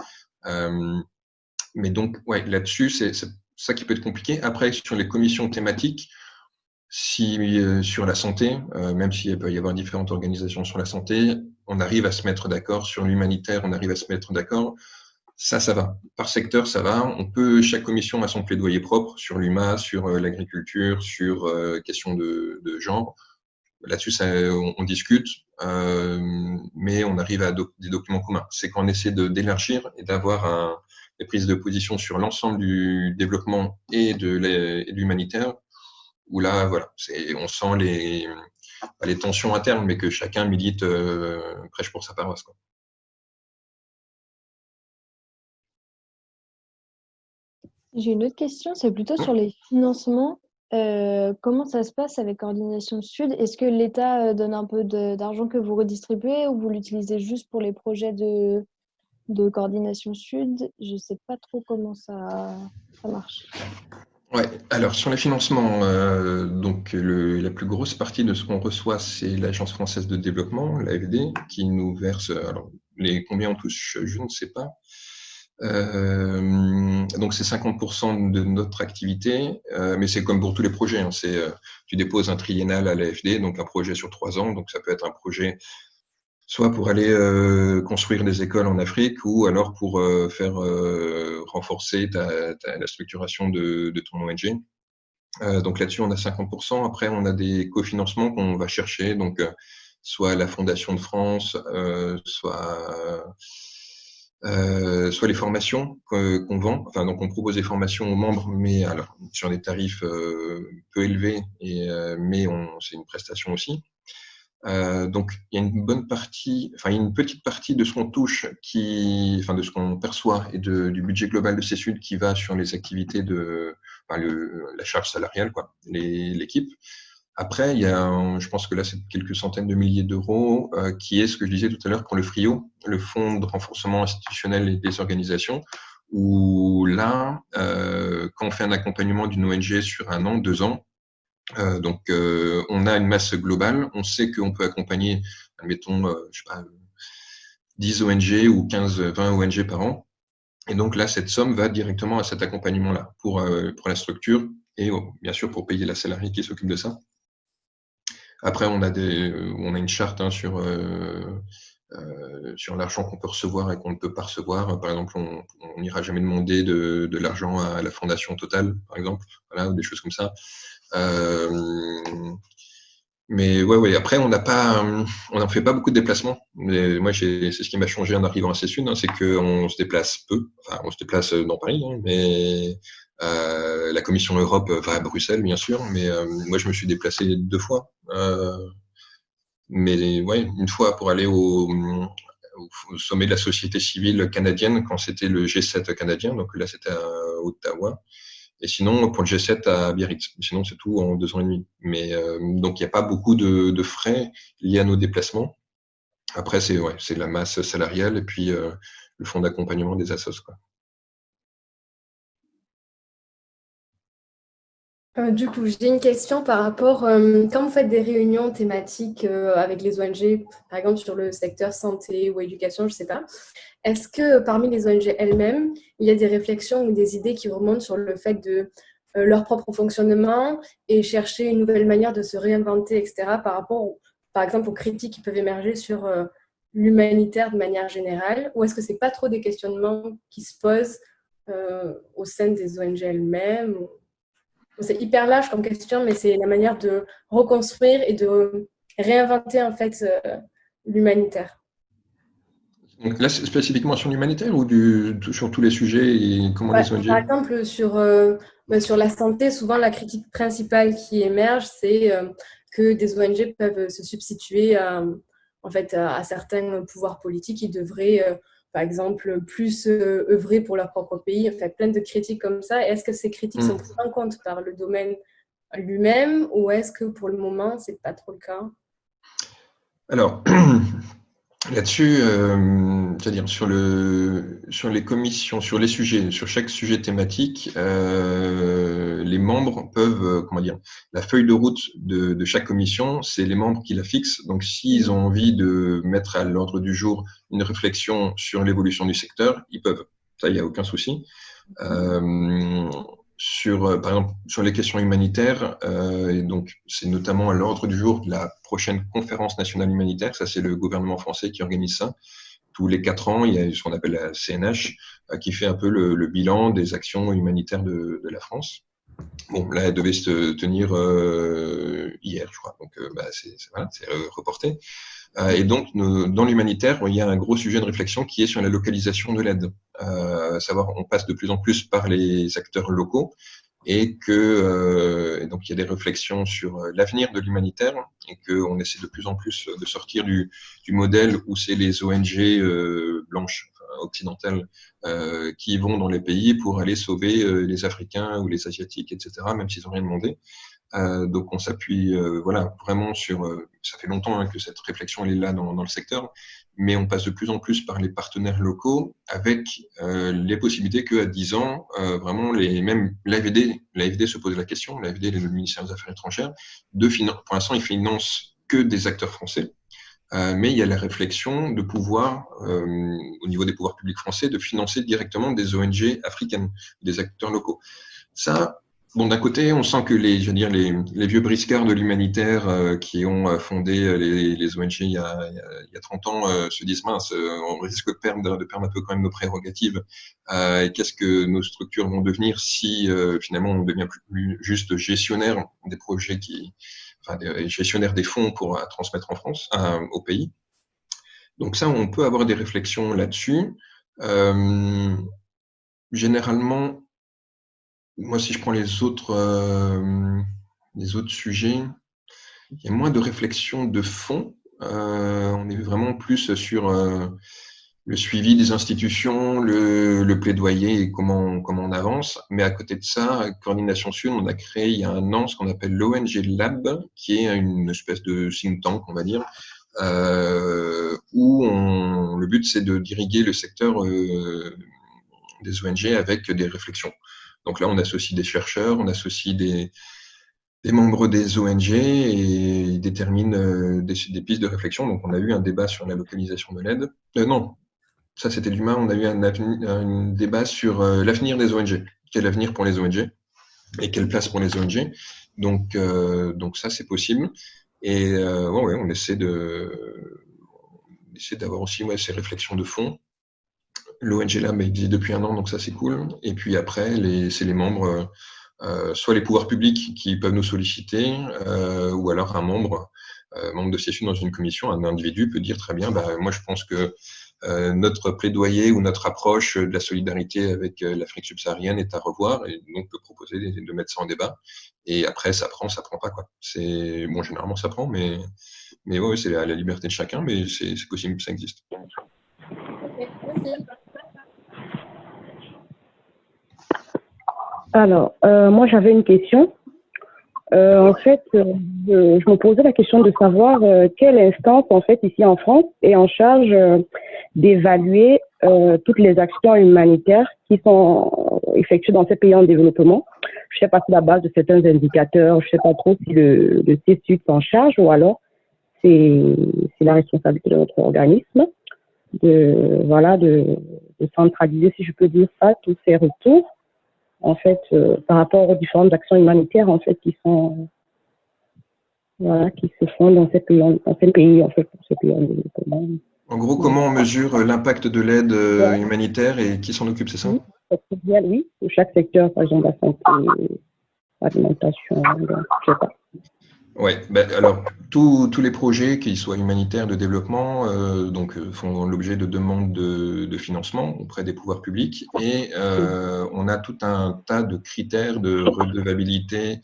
B: Mais donc, ouais, là-dessus, c'est ça qui peut être compliqué. Après, sur les commissions thématiques, sur la santé, même s'il peut y avoir différentes organisations sur la santé, on arrive à se mettre d'accord sur l'humanitaire, on arrive à se mettre d'accord. Ça va. Par secteur, ça va. Chaque commission a son plaidoyer propre sur l'UMA, sur l'agriculture, sur questions de genre. Là-dessus, on discute, mais on arrive à des documents communs. C'est quand on essaie d'élargir et d'avoir des prises de position sur l'ensemble du développement et de l'humanitaire, où là, voilà, on sent les tensions internes, mais que chacun milite, prêche pour sa paroisse, quoi.
E: J'ai une autre question, c'est plutôt sur les financements. Comment ça se passe avec Coordination Sud? Est-ce que l'État donne un peu d'argent que vous redistribuez ou vous l'utilisez juste pour les projets de Coordination Sud? Je ne sais pas trop comment ça marche.
B: Ouais, alors sur les financements, donc la plus grosse partie de ce qu'on reçoit, c'est l'Agence française de développement, l'AFD, qui nous verse, alors combien on touche, je ne sais pas. Donc c'est 50% de notre activité, mais c'est comme pour tous les projets, hein, tu déposes un triennal à l'AFD, donc un projet sur 3 ans, donc ça peut être un projet soit pour aller construire des écoles en Afrique ou alors pour faire renforcer la structuration de ton ONG. Donc là-dessus, on a 50%. Après, on a des cofinancements qu'on va chercher, donc soit la Fondation de France, soit les formations qu'on vend. Enfin, donc on propose des formations aux membres, mais alors sur des tarifs peu élevés, mais c'est une prestation aussi. Donc il y a une petite partie de ce qu'on touche, de ce qu'on perçoit et du budget global de CESUD qui va sur les activités la charge salariale, quoi, l'équipe. Après, il y a, je pense que là, c'est quelques centaines de milliers d'euros, qui est ce que je disais tout à l'heure pour le FRIO, le Fonds de renforcement institutionnel des organisations, où là, quand on fait un accompagnement d'une ONG sur 1 an, 2 ans, on a une masse globale, on sait qu'on peut accompagner, admettons, 10 ONG ou 15, 20 ONG par an. Et donc là, cette somme va directement à cet accompagnement-là pour la structure et bien sûr pour payer la salariée qui s'occupe de ça. Après, on a une charte, hein, sur l'argent qu'on peut recevoir et qu'on ne peut pas recevoir. Par exemple, on n'ira jamais demander de l'argent à la Fondation Total, par exemple, voilà, ou des choses comme ça. Mais ouais. Après, on n'en fait pas beaucoup de déplacements. Mais moi, c'est ce qui m'a changé en arrivant à CESUD, hein, c'est qu'on se déplace peu. Enfin, on se déplace dans Paris, hein, mais la Commission Europe va à Bruxelles, bien sûr. Mais moi, je me suis déplacé 2 fois. Mais ouais, une fois pour aller au sommet de la société civile canadienne quand c'était le G7 canadien. Donc là, c'était à Ottawa. Et sinon, pour le G7 à Biarritz. Sinon, c'est tout en 2 ans et demi. Mais donc, il n'y a pas beaucoup de frais liés à nos déplacements. Après, c'est la masse salariale et puis le fonds d'accompagnement des assos, quoi.
D: Du coup, j'ai une question par rapport, quand vous faites des réunions thématiques avec les ONG, par exemple sur le secteur santé ou éducation, je ne sais pas, est-ce que parmi les ONG elles-mêmes, il y a des réflexions ou des idées qui remontent sur le fait de leur propre fonctionnement et chercher une nouvelle manière de se réinventer, etc., par rapport, par exemple, aux critiques qui peuvent émerger sur l'humanitaire de manière générale, ou est-ce que ce n'est pas trop des questionnements qui se posent au sein des ONG elles-mêmes? C'est hyper large comme question, mais c'est la manière de reconstruire et de réinventer en fait l'humanitaire.
B: Donc là, c'est spécifiquement sur l'humanitaire ou sur tous les sujets et comment
D: Ouais,
B: les ONG?
D: par exemple, sur la santé, souvent la critique principale qui émerge, c'est que des ONG peuvent se substituer en fait, à certains pouvoirs politiques qui devraient, par exemple, plus œuvrer pour leur propre pays. Enfin, plein de critiques comme ça. Est-ce que ces critiques sont prises en compte par le domaine lui-même ou est-ce que pour le moment, c'est pas trop le cas?
B: Alors, là-dessus, c'est-à-dire sur les commissions, sur les sujets, sur chaque sujet thématique, les membres peuvent, comment dire, la feuille de route de chaque commission, c'est les membres qui la fixent. Donc, s'ils ont envie de mettre à l'ordre du jour une réflexion sur l'évolution du secteur, ils peuvent. Ça, il n'y a aucun souci. Par exemple, sur les questions humanitaires, et donc c'est notamment à l'ordre du jour de la prochaine conférence nationale humanitaire. Ça, c'est le gouvernement français qui organise ça. Tous les 4 ans, il y a ce qu'on appelle la CNH, qui fait un peu le bilan des actions humanitaires de la France. Bon, là, elle devait se tenir hier, je crois. Donc, c'est reporté. Et donc, dans l'humanitaire, il y a un gros sujet de réflexion qui est sur la localisation de l'aide. Savoir, on passe de plus en plus par les acteurs locaux et et donc il y a des réflexions sur l'avenir de l'humanitaire et qu'on essaie de plus en plus de sortir du modèle où c'est les ONG blanches, occidentales, qui vont dans les pays pour aller sauver les Africains ou les Asiatiques, etc., même s'ils n'ont rien demandé. Donc on s'appuie voilà, vraiment sur… ça fait longtemps que cette réflexion elle est là dans le secteur, mais on passe de plus en plus par les partenaires locaux avec les possibilités qu'à 10 ans, vraiment, même l'AFD se pose la question, l'AFD, le ministère des Affaires étrangères, pour l'instant, ils financent que des acteurs français. Mais il y a la réflexion de pouvoir, au niveau des pouvoirs publics français, de financer directement des ONG africaines, des acteurs locaux. Ça, bon, d'un côté, on sent que les vieux briscards de l'humanitaire qui ont fondé les ONG il y a 30 ans se disent mince, on risque de perdre un peu quand même nos prérogatives. Et qu'est-ce que nos structures vont devenir si finalement on devient plus juste gestionnaire des projets gestionnaire des fonds pour transmettre en France, au pays. Donc ça, on peut avoir des réflexions là-dessus. Généralement, moi, si je prends les autres sujets, il y a moins de réflexion de fond. On est vraiment plus sur le suivi des institutions, le plaidoyer et comment on avance. Mais à côté de ça, à Coordination Sud, on a créé il y a un an ce qu'on appelle l'ONG Lab, qui est une espèce de think tank, on va dire, où le but, c'est d'irriguer le secteur des ONG avec des réflexions. Donc là, on associe des chercheurs, on associe des membres des ONG et ils déterminent des pistes de réflexion. Donc on a eu un débat sur la localisation de l'aide. Non, ça c'était l'humain. On a eu un débat sur l'avenir des ONG. Quel avenir pour les ONG et quelle place pour les ONG. Donc ça c'est possible. Et ouais, on essaie d'avoir aussi ces réflexions de fond. L'ONG Lab existe depuis un an, donc ça c'est cool. Et puis après, c'est les membres, soit les pouvoirs publics qui peuvent nous solliciter, ou alors un membre de siège dans une commission, un individu peut dire très bien, moi je pense que notre plaidoyer ou notre approche de la solidarité avec l'Afrique subsaharienne est à revoir, et donc peut proposer de mettre ça en débat. Et après, ça prend pas, quoi. Bon, généralement ça prend, mais ouais, c'est la liberté de chacun, mais c'est possible, ça existe.
C: Alors, moi, j'avais une question. En fait, je me posais la question de savoir quelle instance, en fait, ici en France, est en charge d'évaluer toutes les actions humanitaires qui sont effectuées dans ces pays en développement. Je ne sais pas si la base de certains indicateurs, je ne sais pas trop si le CSUD s'en charge ou alors c'est la responsabilité de notre organisme de centraliser, si je peux dire ça, tous ces retours. En fait, par rapport aux différentes actions humanitaires, en fait, qui se font dans ces pays, en fait, pour ces pays en développement.
B: En gros, comment on mesure l'impact de l'aide humanitaire et qui s'en occupe, c'est ça?
C: sectoriel, oui, ou chaque secteur, par exemple, la santé, l'alimentation, donc, je sais pas.
B: Oui, ben, alors tous les projets, qu'ils soient humanitaires, de développement, font l'objet de demandes de financement auprès des pouvoirs publics et on a tout un tas de critères de redevabilité,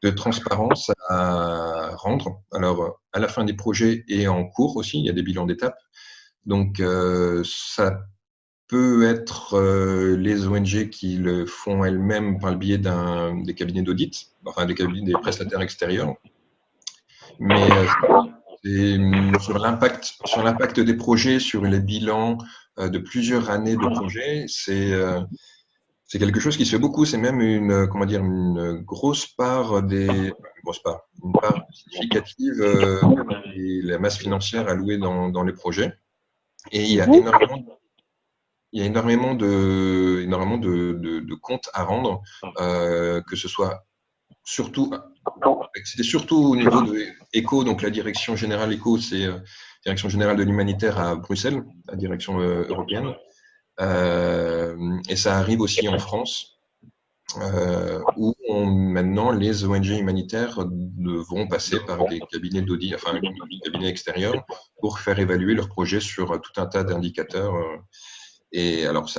B: de transparence à rendre. Alors, à la fin des projets et en cours aussi, il y a des bilans d'étape. Donc, ça peut être les ONG qui le font elles-mêmes par le biais des cabinets d'audit, enfin des prestataires extérieurs. Mais sur l'impact des projets, sur les bilans de plusieurs années de projets, c'est quelque chose qui se fait beaucoup. C'est même une grosse part une part significative de la masse financière allouée dans les projets. Et il y a énormément de comptes à rendre, que ce soit c'était surtout au niveau de ECHO, donc la direction générale ECHO, c'est Direction générale de l'humanitaire à Bruxelles, la direction européenne. Et ça arrive aussi en France, où maintenant les ONG humanitaires devront passer par des cabinets d'audit, enfin des cabinets extérieurs, pour faire évaluer leurs projets sur tout un tas d'indicateurs. Et alors,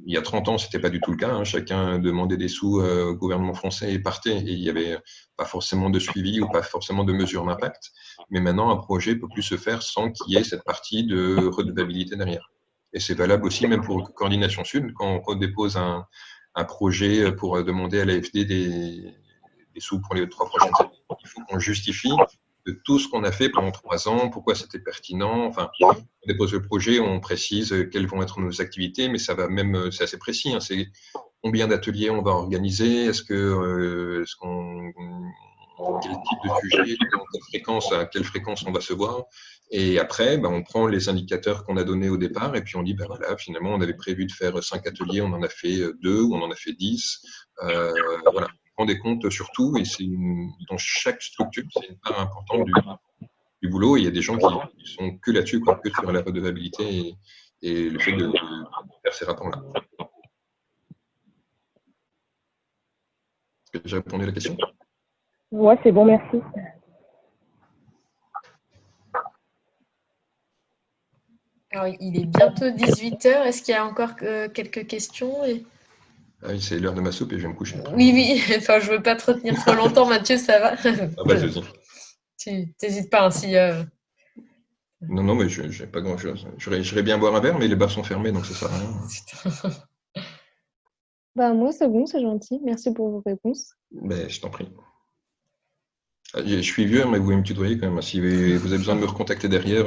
B: il y a 30 ans, c'était pas du tout le cas. Hein. Chacun demandait des sous au gouvernement français et partait. Et il n'y avait pas forcément de suivi ou pas forcément de mesure d'impact. Mais maintenant, un projet peut plus se faire sans qu'il y ait cette partie de redevabilité derrière. Et c'est valable aussi même pour Coordination Sud. Quand on redépose un projet pour demander à l'AFD des sous pour les 3 prochaines années, il faut qu'on justifie de tout ce qu'on a fait pendant 3 ans, pourquoi c'était pertinent. Enfin, on dépose le projet, on précise quelles vont être nos activités, mais ça va même, c'est assez précis. Hein, c'est combien d'ateliers on va organiser, quel type de sujet, à quelle fréquence on va se voir. Et après, on prend les indicateurs qu'on a donnés au départ et puis on dit, voilà, finalement, on avait prévu de faire 5 ateliers, on en a fait 2 ou on en a fait 10. Voilà. On prend des comptes sur tout et dans chaque structure, c'est une part importante du boulot. Et il y a des gens qui sont que là-dessus, que sur la redevabilité et le fait de faire ces rapports-là. Est-ce que j'ai répondu à la question?
C: Ouais, c'est bon, merci.
A: Alors, il est bientôt 18h. Est-ce qu'il y a encore quelques questions
B: Ah oui, c'est l'heure de ma soupe et je vais me coucher.
A: Oui. Enfin, je veux pas te retenir trop longtemps, Mathieu, ça va?
B: Ah bah, vas-y.
A: Tu n'hésites pas, hein, si…
B: Non, mais je n'ai pas grand-chose. J'irais bien boire un verre, mais les bars sont fermés, donc ça sert à rien.
E: Moi, c'est bon, c'est gentil. Merci pour vos réponses.
B: Je t'en prie. Je suis vieux, mais vous pouvez me tutoyer quand même. Si vous avez besoin de me recontacter derrière,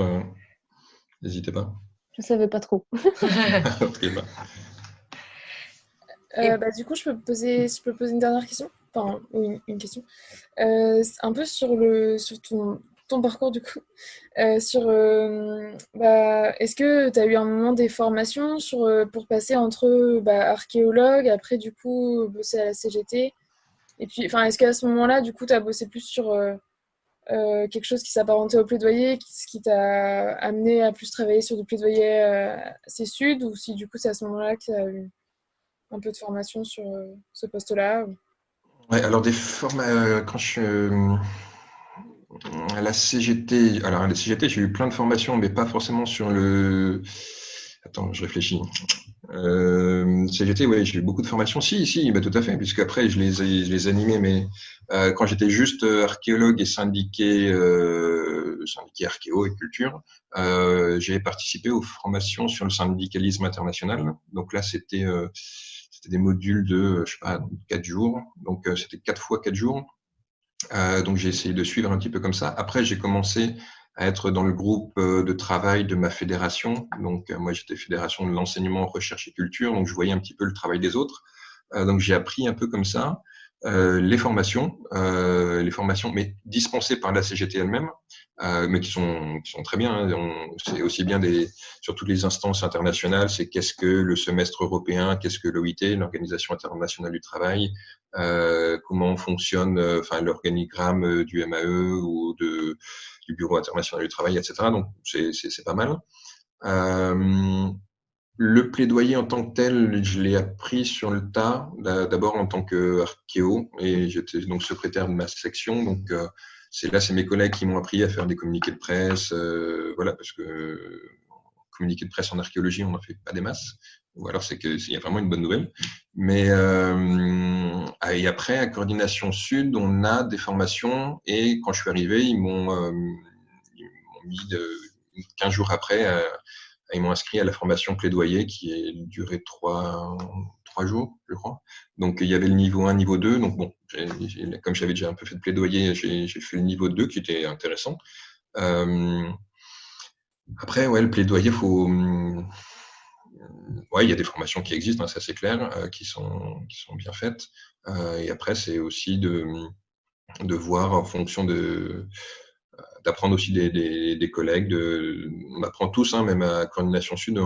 B: n'hésitez pas.
E: Je savais pas trop.
B: Okay,
D: Du coup, je peux poser une dernière question. Enfin, une question. Un peu sur ton parcours, du coup. Est-ce que tu as eu un moment des formations pour passer entre archéologue, après, du coup, bosser à la CGT? Et puis, est-ce qu'à ce moment-là, du coup, tu as bossé plus sur quelque chose qui s'apparentait au plaidoyer, ce qui t'a amené à plus travailler sur du plaidoyer CSUD, ou si, du coup, c'est à ce moment-là que tu as eu un peu de formation sur ce poste-là?
B: Ouais, alors quand je suis à la CGT, alors à la CGT, j'ai eu plein de formations, mais pas forcément sur le… Attends, je réfléchis. CGT, oui, j'ai eu beaucoup de formations. Si, tout à fait, puisque après je les animais, mais quand j'étais juste archéologue et syndiqué archéo et culture, j'ai participé aux formations sur le syndicalisme international. Donc là, c'était des modules de, 4 jours. Donc c'était 4 fois 4 jours. Donc j'ai essayé de suivre un petit peu comme ça. Après, j'ai commencé à être dans le groupe de travail de ma fédération. Donc moi, j'étais fédération de l'enseignement, recherche et culture, donc je voyais un petit peu le travail des autres. Donc j'ai appris un peu comme ça les formations, mais dispensées par la CGT elle-même, mais qui sont très bien. Hein. C'est aussi bien sur toutes les instances internationales, c'est qu'est-ce que le semestre européen, qu'est-ce que l'OIT, l'Organisation internationale du travail, comment fonctionne l'organigramme du MAE ou du Bureau international du travail, etc. Donc c'est pas mal. Le plaidoyer en tant que tel, je l'ai appris sur le tas, d'abord en tant qu'archéo, et j'étais donc secrétaire de ma section. Donc, c'est mes collègues qui m'ont appris à faire des communiqués de presse, voilà, parce que communiqués de presse en archéologie, on n'en fait pas des masses. Ou alors, c'est qu'il y a vraiment une bonne nouvelle. Mais, et après, à Coordination Sud, on a des formations, et quand je suis arrivé, ils m'ont mis 15 jours après, ils m'ont inscrit à la formation plaidoyer qui est durée 3 jours, je crois. Donc, il y avait le niveau 1, niveau 2. Donc, bon, comme j'avais déjà un peu fait de plaidoyer, j'ai fait le niveau 2 qui était intéressant. Après, ouais, le plaidoyer, ouais, il y a des formations qui existent, hein, ça c'est clair, qui sont bien faites. Et après, c'est aussi de voir en fonction d'apprendre aussi des collègues. On apprend tous, hein, même à Coordination Sud.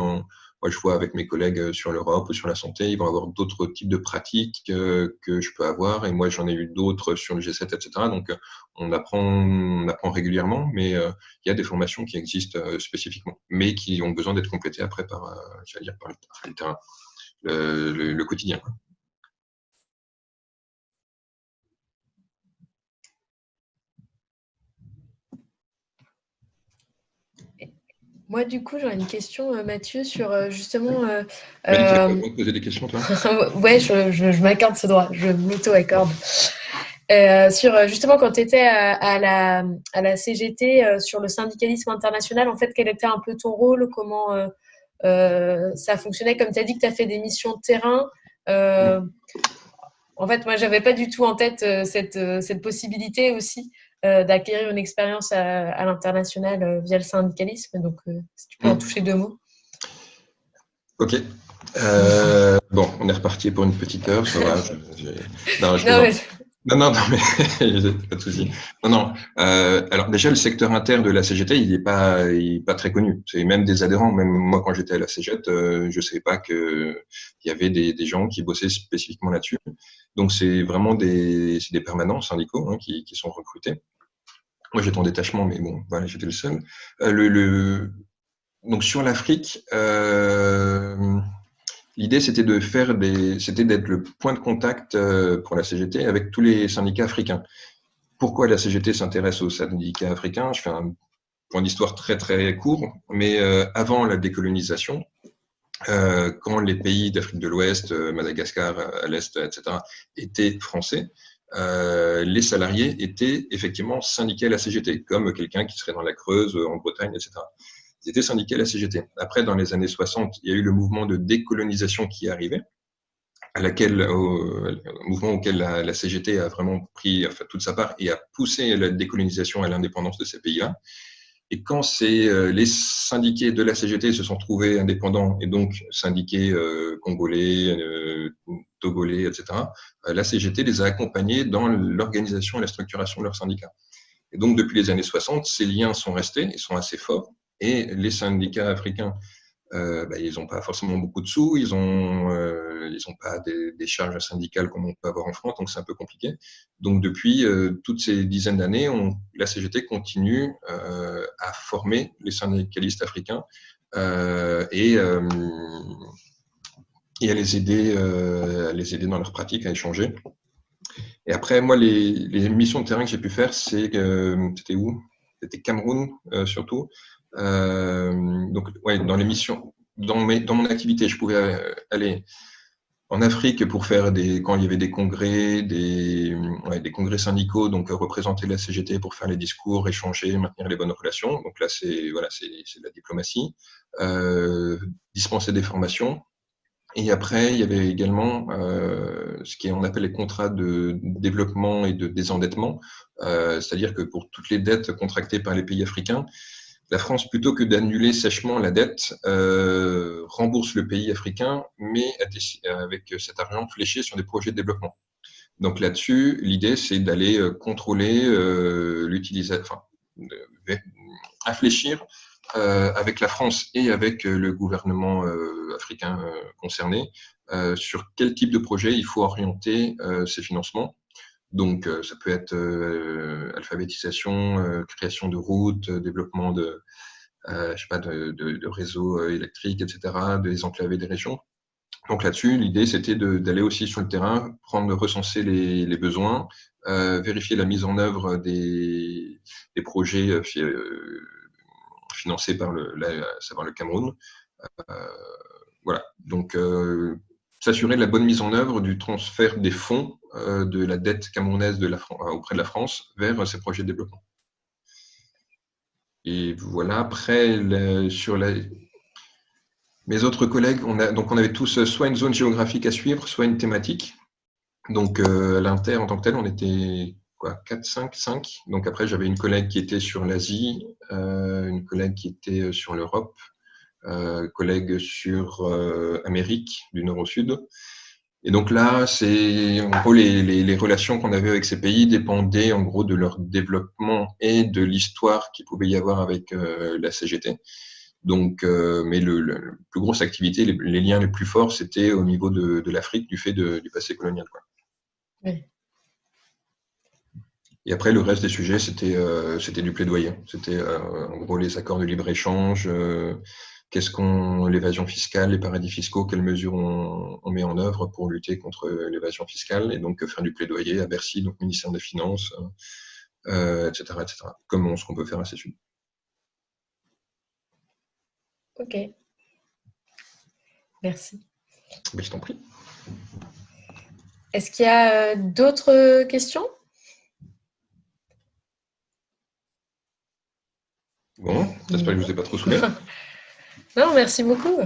B: Moi, je vois avec mes collègues sur l'Europe ou sur la santé, ils vont avoir d'autres types de pratiques que je peux avoir. Et moi, j'en ai eu d'autres sur le G7, etc. Donc, on apprend régulièrement, mais il y a des formations qui existent spécifiquement, mais qui ont besoin d'être complétées après par, j'allais dire, par le terrain, le quotidien.
A: Moi, du coup, j'aurais une question, Mathieu, sur justement.
B: Mais tu as pas le droit de poser des questions, toi?
A: Ouais, je m'accorde ce droit, je m'auto-accorde. Sur justement, quand tu étais à la CGT, sur le syndicalisme international, en fait, quel était un peu ton rôle? Comment ça fonctionnait? Comme tu as dit que tu as fait des missions de terrain. En fait, moi, j'avais pas du tout en tête cette possibilité aussi d'acquérir une expérience à l'international via le syndicalisme. Donc, si tu peux en toucher deux mots.
B: Ok. Bon, on est reparti pour une petite heure, ça va. Non, je
A: Non, mais...
B: non, mais pas de souci. Non. Alors déjà, le secteur inter de la CGT, il est pas très connu. C'est même des adhérents. Même moi, quand j'étais à la CGT, je savais pas que il y avait des gens qui bossaient spécifiquement là-dessus. Donc c'est vraiment des permanents syndicaux, hein, qui sont recrutés. Moi, j'étais en détachement, mais bon, voilà, j'étais le seul. Donc sur l'Afrique. L'idée, c'était d'être le point de contact pour la CGT avec tous les syndicats africains. Pourquoi la CGT s'intéresse aux syndicats africains? Je fais un point d'histoire très très court, mais avant la décolonisation, quand les pays d'Afrique de l'Ouest, Madagascar à l'Est, etc., étaient français, les salariés étaient effectivement syndiqués à la CGT, comme quelqu'un qui serait dans la Creuse, en Bretagne, etc. Ils étaient syndiqués à la CGT. Après, dans les années 60, il y a eu le mouvement de décolonisation qui est arrivé, mouvement auquel la CGT a vraiment pris toute sa part et a poussé la décolonisation et l'indépendance de ces pays-là. Et quand les syndiqués de la CGT se sont trouvés indépendants et donc syndiqués congolais, togolais, etc., la CGT les a accompagnés dans l'organisation et la structuration de leurs syndicats. Et donc, depuis les années 60, ces liens sont restés, ils sont assez forts. Et les syndicats africains, ils n'ont pas forcément beaucoup de sous, ils n'ont pas des charges syndicales comme on peut avoir en France, donc c'est un peu compliqué. Donc, depuis toutes ces dizaines d'années, la CGT continue à former les syndicalistes africains et à les aider dans leur pratique, à échanger. Et après, moi, les missions de terrain que j'ai pu faire, c'était où? C'était Cameroun, surtout. Donc, ouais, dans les missions, dans mon activité, je pouvais aller en Afrique pour faire quand il y avait des congrès, des congrès syndicaux, donc représenter la CGT pour faire les discours, échanger, maintenir les bonnes relations. Donc là, c'est de la diplomatie. Dispenser des formations. Et après, il y avait également ce qu'on appelle les contrats de développement et de désendettement, c'est-à-dire que pour toutes les dettes contractées par les pays africains, la France, plutôt que d'annuler sèchement la dette, rembourse le pays africain, mais avec cet argent fléché sur des projets de développement. Donc là-dessus, l'idée, c'est d'aller contrôler l'utilisation, infléchir avec la France et avec le gouvernement africain concerné sur quel type de projet il faut orienter ces financements. Donc, ça peut être alphabétisation, création de routes, développement je sais pas, de réseaux électriques, etc., de désenclaver des régions. Donc là-dessus, l'idée, c'était d'aller aussi sur le terrain, recenser les besoins, vérifier la mise en œuvre des projets financés par savoir le Cameroun. Voilà, donc s'assurer de la bonne mise en œuvre du transfert des fonds de la dette camerounaise auprès de la France vers ces projets de développement. Et voilà, après, mes autres collègues, on avait tous soit une zone géographique à suivre, soit une thématique. Donc, à l'Inter, en tant que tel, on était 4, 5. Donc après, j'avais une collègue qui était sur l'Asie, une collègue qui était sur l'Europe, collègue sur Amérique, du nord au sud. Et donc là, en gros, les relations qu'on avait avec ces pays dépendaient en gros de leur développement et de l'histoire qu'il pouvait y avoir avec la CGT. Donc, mais la plus grosse activité, les liens les plus forts, c'était au niveau de l'Afrique, du fait du passé colonial, quoi.
A: Oui.
B: Et après, le reste des sujets, c'était du plaidoyer. C'était en gros les accords de libre-échange, l'évasion fiscale, les paradis fiscaux, quelles mesures on met en œuvre pour lutter contre l'évasion fiscale, et donc faire du plaidoyer à Bercy, donc ministère des Finances, etc., comme ce qu'on peut faire à ces sujets.
A: Ok. Merci.
B: Mais je t'en prie.
A: Est-ce qu'il y a d'autres questions?
B: Bon, j'espère que je ne vous ai pas trop saoulé.
A: Non, merci beaucoup.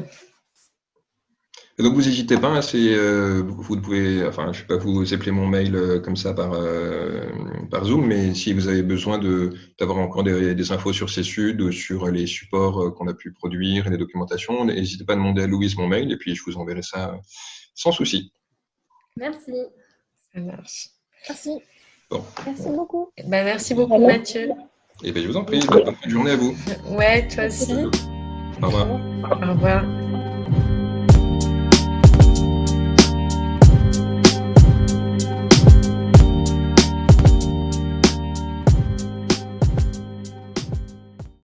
B: Et donc, vous n'hésitez pas, hein, vous pouvez, enfin, je ne sais pas, vous appeler mon mail comme ça par Zoom, mais si vous avez besoin d'avoir encore des infos sur CESUD ou sur les supports qu'on a pu produire et les documentations, n'hésitez pas à demander à Louise mon mail et puis je vous enverrai ça sans souci.
D: Merci.
A: Ça marche.
D: Merci.
B: Bon.
E: Merci beaucoup.
A: Ben, merci beaucoup, Mathieu.
B: Et bien, je vous en prie, bonne fin de journée à vous.
A: Ouais, toi aussi.
B: Au revoir.
A: Au revoir.